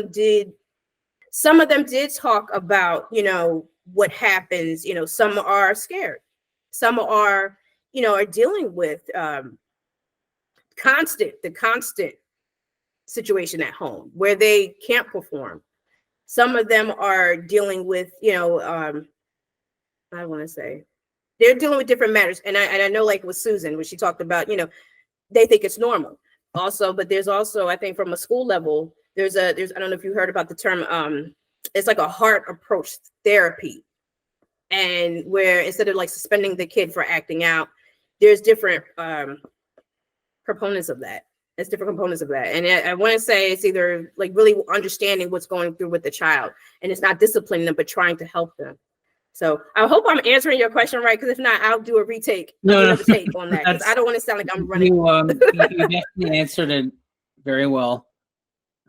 of them did talk about, what happens, some are scared, some are, are dealing with the constant situation at home where they can't perform. Some of them are dealing with, I want to say, they're dealing with different matters. And I know, like with Susan, when she talked about, they think it's normal also, but there's also, I think from a school level, there's I don't know if you heard about the term, it's like a heart approach therapy. And where instead of like suspending the kid for acting out, there's different components of that. There's different components of that. And I want to say it's either like really understanding what's going through with the child, and it's not disciplining them, but trying to help them. So I hope I'm answering your question right, because if not, I'll do a retake. Another take on that, because I don't want to sound like I'm running. You definitely answered it very well.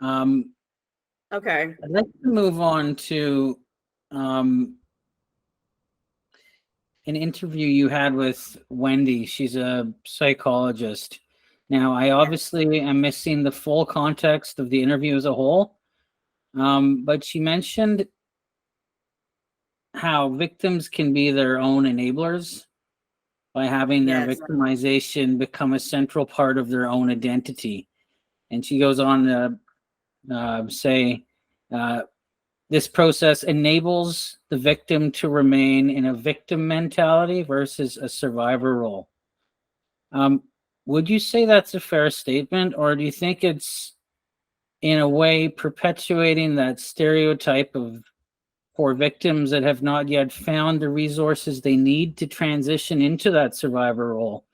Okay. I'd like to move on to an interview you had with Wendy. She's a psychologist. Now, I obviously am missing the full context of the interview as a whole, but she mentioned how victims can be their own enablers by having their victimization become a central part of their own identity. And she goes on to say, this process enables the victim to remain in a victim mentality versus a survivor role. Would you say that's a fair statement, or do you think it's in a way perpetuating that stereotype of poor victims that have not yet found the resources they need to transition into that survivor role?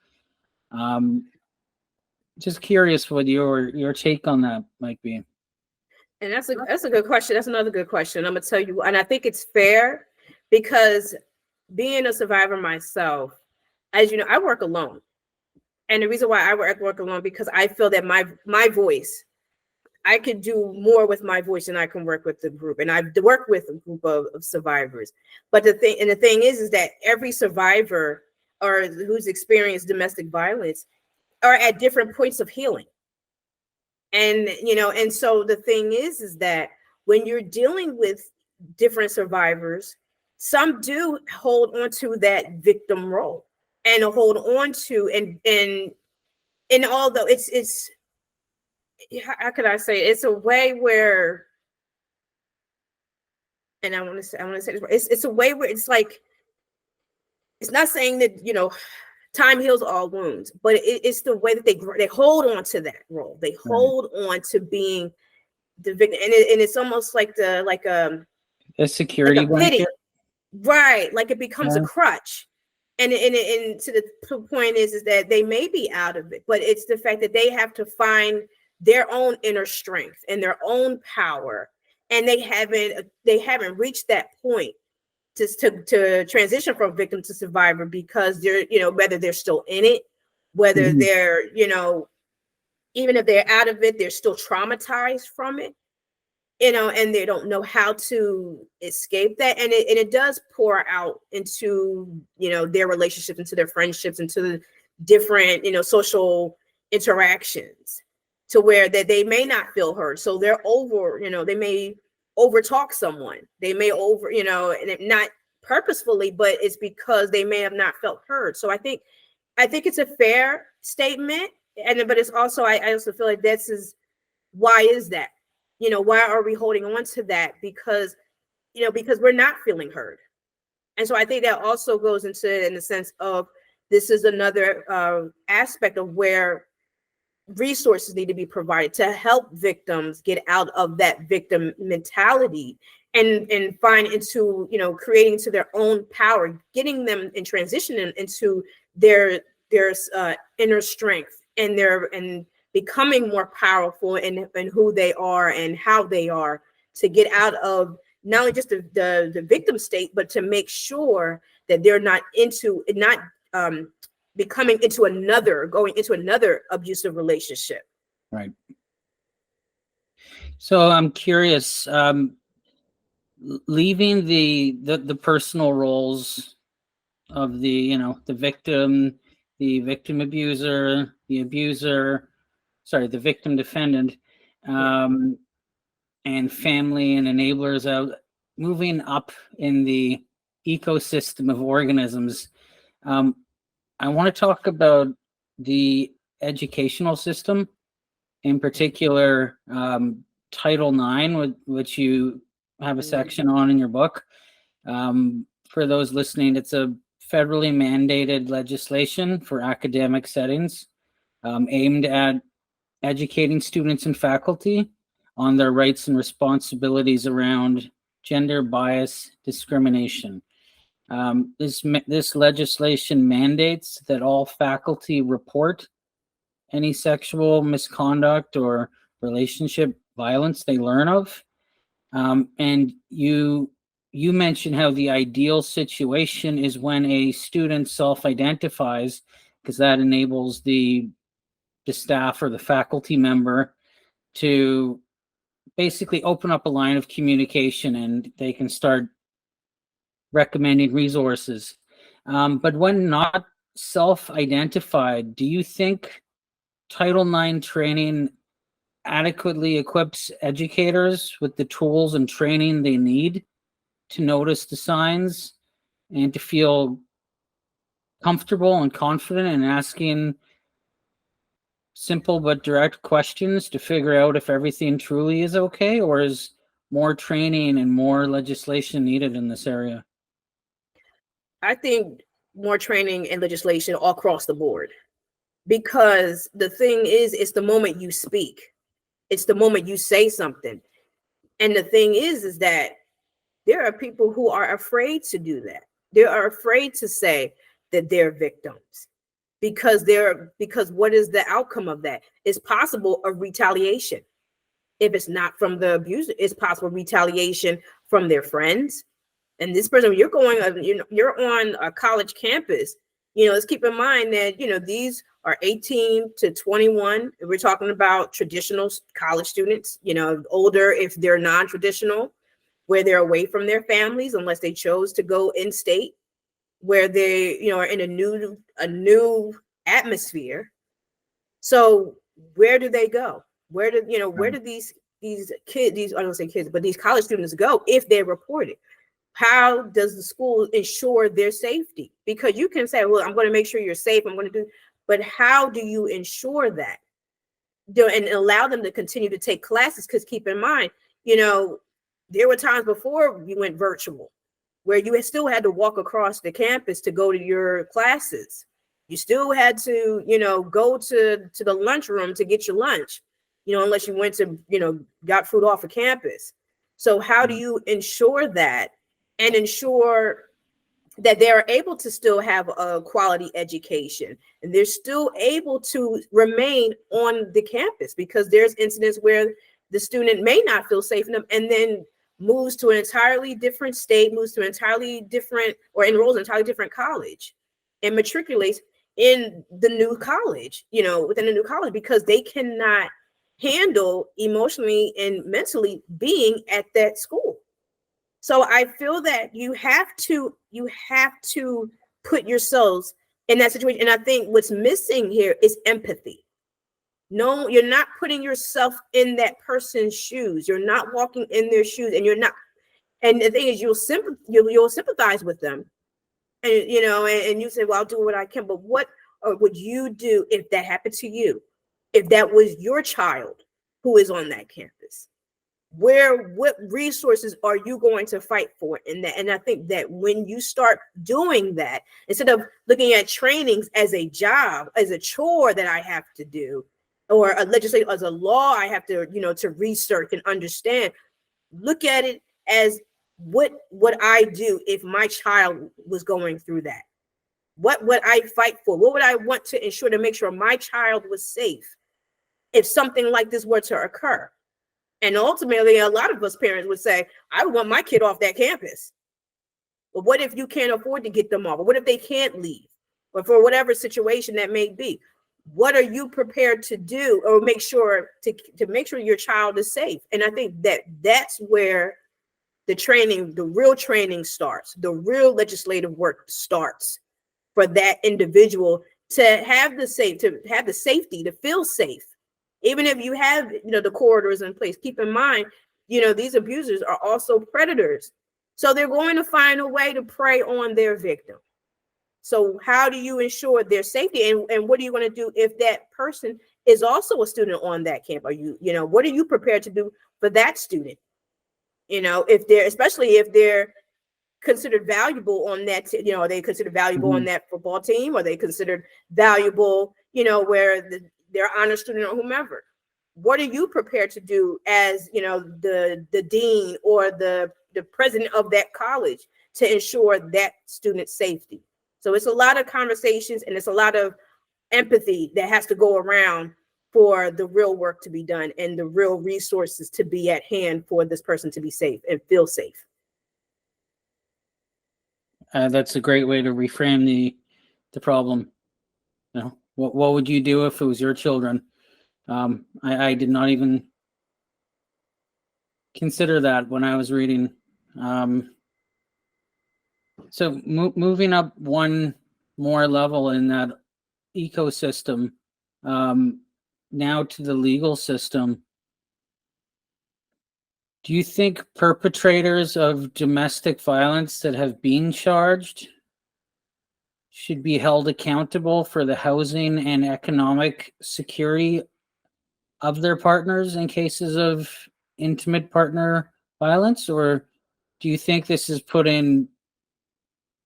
Just curious what your take on that might be. And that's a good question. That's another good question. I'm gonna tell you, and I think it's fair, because being a survivor myself, as you know, I work alone. And the reason why I work alone, because I feel that my voice, I could do more with my voice than I can work with the group. And I've worked with a group of survivors. But the thing is that every survivor or who's experienced domestic violence are at different points of healing. And, and so the thing is that when you're dealing with different survivors, some do hold on to that victim role and hold on to, and although it's, how could I say it? It's a way where, and I want to say this, it's a way where it's like, it's not saying that, time heals all wounds, but it's the way that they hold on to that role. They hold on to being the victim, and it's almost like a security blanket, right? Like it becomes a crutch, and to the point is that they may be out of it, but it's the fact that they have to find their own inner strength and their own power, and they haven't reached that point to transition from victim to survivor, because they're, whether they're still in it, whether they're, even if they're out of it, they're still traumatized from it, and they don't know how to escape that. And it does pour out into, their relationships, into their friendships, into the different, social interactions, to where that they may not feel heard. So they're they may overtalk someone. They may and it not purposefully, but it's because they may have not felt heard. So I think it's a fair statement. But it's also, I also feel like why is that? Why are we holding on to that? Because we're not feeling heard. And so I think that also goes into, in the sense of, this is another aspect of where resources need to be provided to help victims get out of that victim mentality and find into, creating to their own power, getting them and transitioning into their inner strength and becoming more powerful in who they are and how they are, to get out of not only just the victim state, but to make sure that they're not going into another abusive relationship. Right. So I'm curious, leaving the personal roles of the victim, the victim abuser, the abuser, the victim defendant, and family and enablers out, moving up in the ecosystem of organisms. I want to talk about the educational system, in particular, Title IX, which you have a section on in your book. For those listening, it's a federally mandated legislation for academic settings, aimed at educating students and faculty on their rights and responsibilities around gender bias discrimination. This legislation mandates that all faculty report any sexual misconduct or relationship violence they learn of. And you mentioned how the ideal situation is when a student self-identifies, because that enables the staff or the faculty member to basically open up a line of communication, and they can start recommending resources. But when not self-identified, do you think Title IX training adequately equips educators with the tools and training they need to notice the signs and to feel comfortable and confident in asking simple but direct questions to figure out if everything truly is okay? Or is more training and more legislation needed in this area? I think more training and legislation all across the board, because the thing is, it's the moment you speak, it's the moment you say something. And the thing is that there are people who are afraid to do that. They are afraid to say that they're victims, because what is the outcome of that? It's possible a retaliation. If it's not from the abuser, it's possible retaliation from their friends. And this person, you're on a college campus, let's keep in mind that, these are 18 to 21. We're talking about traditional college students, older if they're non-traditional, where they're away from their families, unless they chose to go in state, where they, are in a new atmosphere. So where do they go? Where do these kids, I don't say kids, but these college students go if they report it? How does the school ensure their safety? Because you can say, well, I'm going to make sure you're safe, I'm going to do, but how do you ensure that? And allow them to continue to take classes? Because keep in mind, there were times before you went virtual where you still had to walk across the campus to go to your classes. You still had to, go to the lunchroom to get your lunch, unless you went to, got food off of campus. So how do you ensure that, and ensure that they're able to still have a quality education, and they're still able to remain on the campus, because there's incidents where the student may not feel safe enough and then moves to an entirely different state, moves to an entirely different, or enrolls in an entirely different college and matriculates in the new college, within the new college, because they cannot handle emotionally and mentally being at that school. So I feel that you have to put yourselves in that situation. And I think what's missing here is empathy. No, you're not putting yourself in that person's shoes. You're not walking in their shoes, and you're not. And the thing is, you'll sympathize with them, and and you say, "Well, I'll do what I can." But what would you do if that happened to you? If that was your child who is on that campus? What resources are you going to fight for in that? And I think that when you start doing that, instead of looking at trainings as a job, as a chore that I have to do, or a legislative, as a law I have to, to research and understand, look at it as what would I do if my child was going through that? What would I fight for? What would I want to ensure to make sure my child was safe if something like this were to occur? And ultimately, a lot of us parents would say, I want my kid off that campus. But what if you can't afford to get them off? Or what if they can't leave? Or for whatever situation that may be? What are you prepared to do, or make sure to make sure your child is safe? And I think that's where the real training starts. The real legislative work starts for that individual to have the safety, to feel safe. Even if you have, the corridors in place, keep in mind, these abusers are also predators. So they're going to find a way to prey on their victim. So how do you ensure their safety? And what are you going to do if that person is also a student on that camp? What are you prepared to do for that student? Especially if they're considered valuable on that, are they considered valuable on that football team? Are they considered valuable, where they're honor student or whomever? What are you prepared to do as, the dean or the president of that college to ensure that student's safety? So it's a lot of conversations, and it's a lot of empathy that has to go around for the real work to be done and the real resources to be at hand for this person to be safe and feel safe. That's a great way to reframe the problem. What would you do if it was your children? I did not even consider that when I was reading. So moving up one more level in that ecosystem, now to the legal system. Do you think perpetrators of domestic violence that have been charged should be held accountable for the housing and economic security of their partners in cases of intimate partner violence? Or do you think this is putting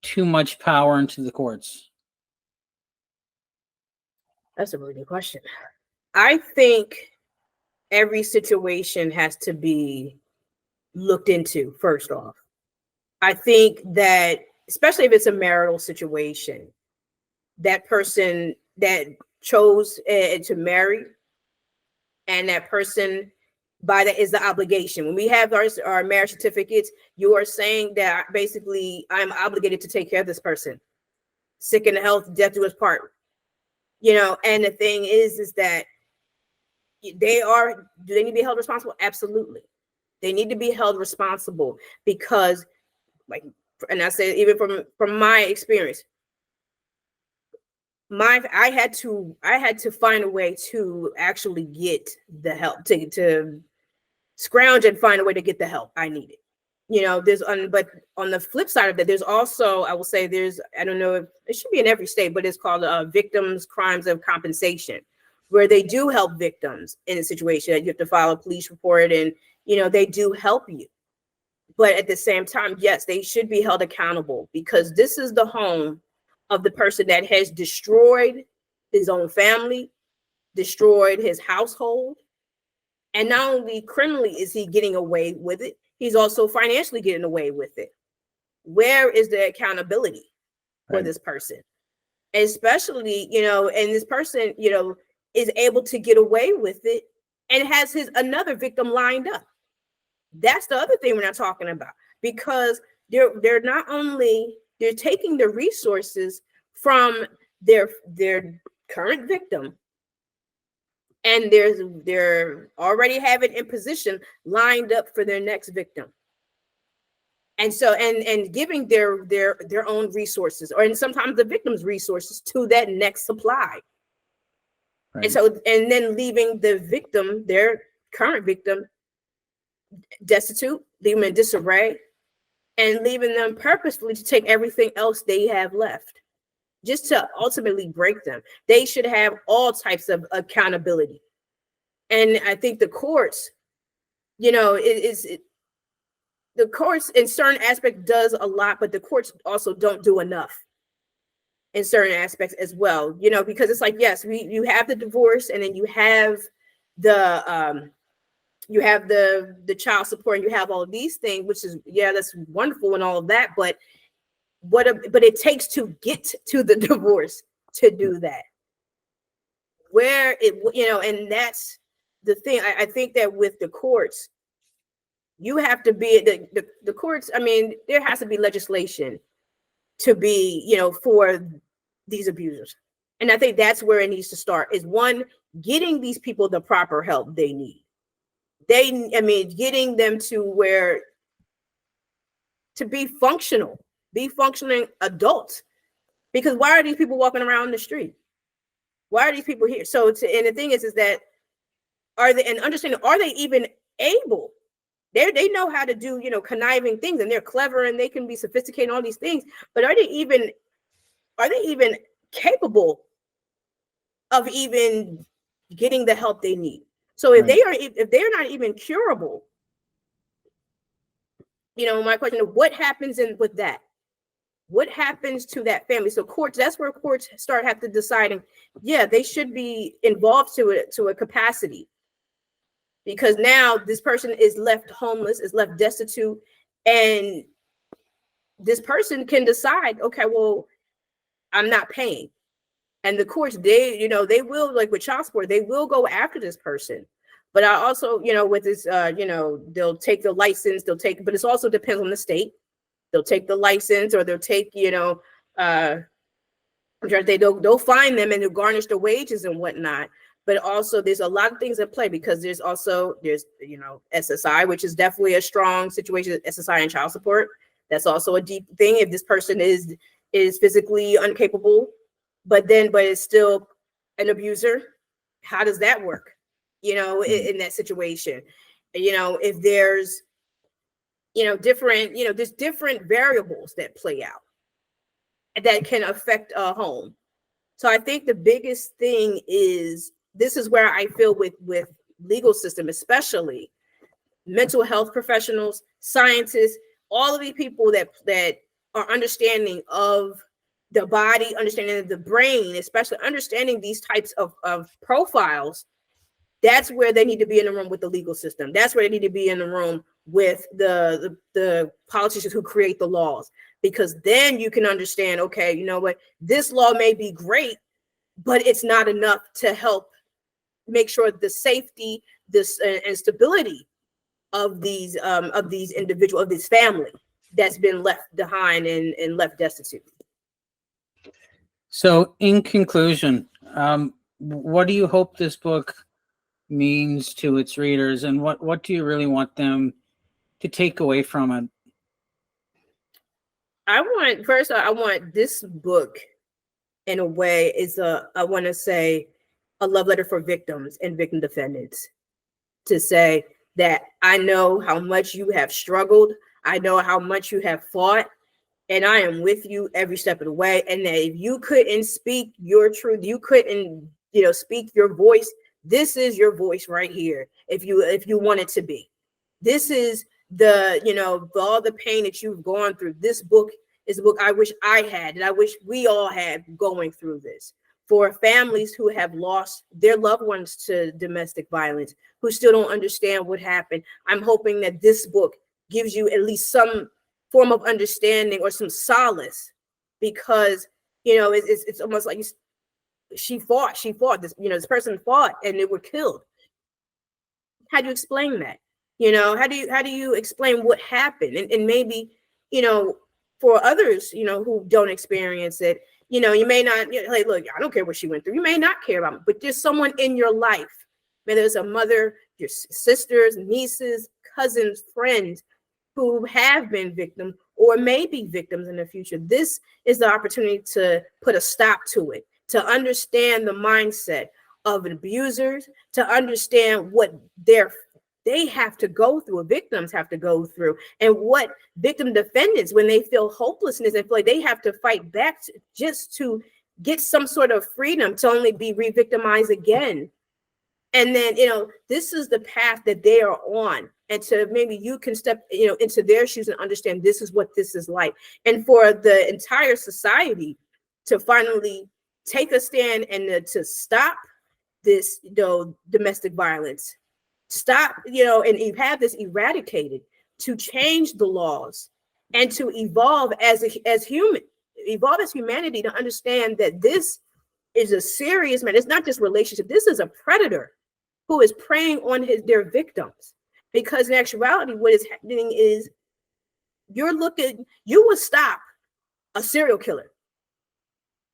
too much power into the courts? That's a really good question. I think every situation has to be looked into first off. I think that, especially if it's a marital situation, that person that chose to marry, and that person, by that is the obligation. When we have our marriage certificates, you are saying that basically I'm obligated to take care of this person, sick in health, death do us part. And the thing is that do they need to be held responsible? Absolutely. They need to be held responsible, because, and I say, even from my experience, I had to find a way to actually get the help, to scrounge and find a way to get the help I needed. But on the flip side of that, there's also, I will say, I don't know if it should be in every state, but it's called victims crimes of compensation, where they do help victims in a situation that you have to file a police report, and they do help you. But at the same time, yes, they should be held accountable, because this is the home of the person that has destroyed his own family, destroyed his household. And not only criminally is he getting away with it, he's also financially getting away with it. where is the accountability for Right. this person? Especially, and this person, is able to get away with it and has another victim lined up. That's the other thing we're not talking about, because they're not only, they're taking the resources from their current victim, and they're already have it in position lined up for their next victim. And so, and giving their own resources, or and sometimes the victim's resources, to that next supply. Right. And so, and then leaving the victim, their current victim, destitute, leaving them in disarray, and leaving them purposefully to take everything else they have left, just to ultimately break them. They should have all types of accountability. And I think the courts, the courts in certain aspects does a lot, but the courts also don't do enough in certain aspects as well, because it's like, yes, you have the divorce, and then you have the child support, and you have all of these things, which is, yeah, that's wonderful and all of that, but it takes to get to the divorce to do that. Where and that's the thing. I think that with the courts, you have to be the courts. I mean, there has to be legislation to be, for these abusers. And I think that's where it needs to start, is one, getting these people the proper help they need. Getting them to where to be functioning adults. Because why are these people walking around the street? Why are these people here? So, and the thing is that are they even able? They know how to do, conniving things, and they're clever, and they can be sophisticated, all these things. But are they even capable of even getting the help they need? So if they're not even curable, my question is, what happens with that? What happens to that family? So courts, that's where courts have to deciding, yeah, they should be involved to a capacity. Because now this person is left homeless, is left destitute, and this person can decide, okay, well, I'm not paying. And the courts, they will, like with child support, they will go after this person. But I also, with this, they'll take the license, but it also depends on the state. They'll take the license, or they'll take, they'll find them and they'll garnish the wages and whatnot. But also there's a lot of things at play, because there's SSI, which is definitely a strong situation, SSI and child support. That's also a deep thing. If this person is physically incapable, but it's still an abuser, how does that work? In that situation, if there's, there's different variables that play out that can affect a home. So I think the biggest thing is, this is where I feel with legal system, especially mental health professionals, scientists, all of these people that are understanding of the body, understanding of the brain, especially understanding these types of profiles. That's where they need to be in the room with the legal system. That's where they need to be in the room with the politicians who create the laws, because then you can understand, okay, you know what, this law may be great, but it's not enough to help make sure the safety, and stability of these individuals, of this family that's been left behind and left destitute. So, in conclusion, what do you hope this book means to its readers, and what do you really want them to take away from it? I want this book, in a way, I want to say, a love letter for victims and victim defendants, to say that I know how much you have struggled. I know how much you have fought, and I am with you every step of the way. And that if you couldn't speak your truth, you couldn't, speak your voice, this is your voice right here. If you want it to be, this is all the pain that you've gone through. This book is a book I wish I had, and I wish we all had, going through this. For families who have lost their loved ones to domestic violence, who still don't understand what happened, I'm hoping that this book gives you at least some form of understanding or some solace, because, you know, it's almost like she fought this, you know, this person fought and they were killed. How do you explain that? You know, how do you explain what happened? And maybe, you know, for others, you know, who don't experience it, you know, you may not, you know, like, look, I don't care what she went through. You may not care about it, but there's someone in your life, whether it's a mother, your sisters, nieces, cousins, friends, who have been victims or may be victims in the future. This is the opportunity to put a stop to it, to understand the mindset of abusers, to understand what they have to go through, victims have to go through, and what victim defendants, when they feel hopelessness and feel like they have to fight back just to get some sort of freedom, to only be re-victimized again. And then, you know, this is the path that they are on. And to maybe you can step, you know, into their shoes and understand this is what this is like. And for the entire society to finally take a stand and to stop this, you know, domestic violence, stop, you know, and have this eradicated, to change the laws and to evolve as humanity, to understand that this is a serious man. It's not just relationship. This is a predator who is preying on their victims. Because in actuality, what is happening is you will stop a serial killer.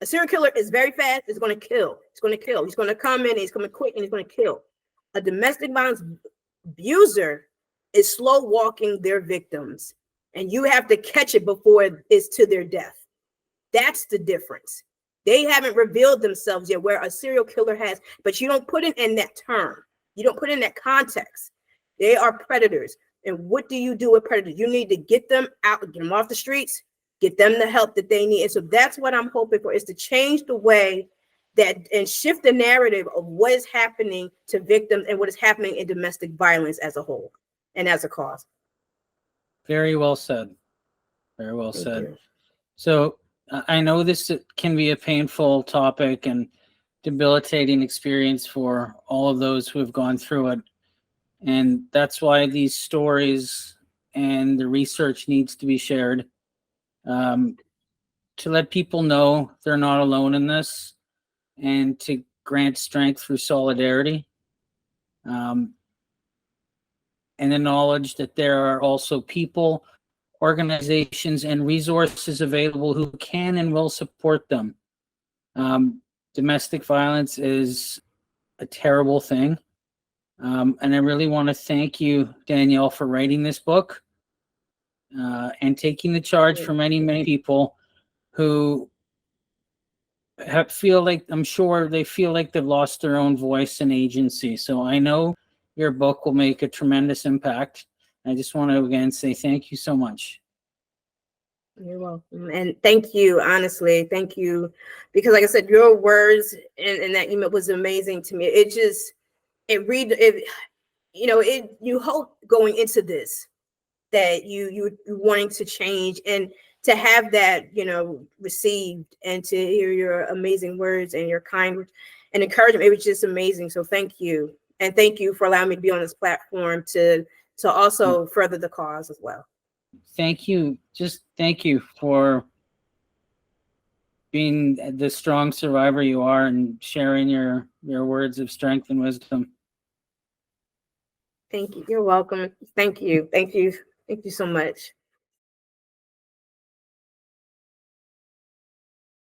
A serial killer is very fast. It's going to kill. It's going to kill. He's going to come in. He's going to quick, and he's going to kill. A domestic violence abuser is slow walking their victims, and you have to catch it before it's to their death. That's the difference. They haven't revealed themselves yet, where a serial killer has, but you don't put it in that term. You don't put it in that context. They are predators. And what do you do with predators? You need to get them out, get them off the streets, get them the help that they need. And so that's what I'm hoping for, is to change the way that and shift the narrative of what is happening to victims and what is happening in domestic violence as a whole and as a cause. Very well said. Very well Thank said. you. So I know this can be a painful topic and debilitating experience for all of those who have gone through it. And that's why these stories and the research needs to be shared, to let people know they're not alone in this, and to grant strength through solidarity, and the knowledge that there are also people, organizations, and resources available who can and will support them. Domestic violence is a terrible thing. And I really want to thank you, Danielle, for writing this book, and taking the charge for many, many people who feel like, I'm sure they feel like they've lost their own voice and agency. So I know your book will make a tremendous impact. I just want to again say thank you so much. You're welcome. And thank you, honestly. Thank you. Because like I said, your words in that email was amazing to me. You hope going into this that you wanting to change, and to have that, you know, received, and to hear your amazing words and your kind words and encouragement. It was just amazing. So thank you. And thank you for allowing me to be on this platform to also further the cause as well. Thank you. Just thank you for being the strong survivor you are and sharing your words of strength and wisdom. Thank you. You're welcome. Thank you. Thank you. Thank you so much.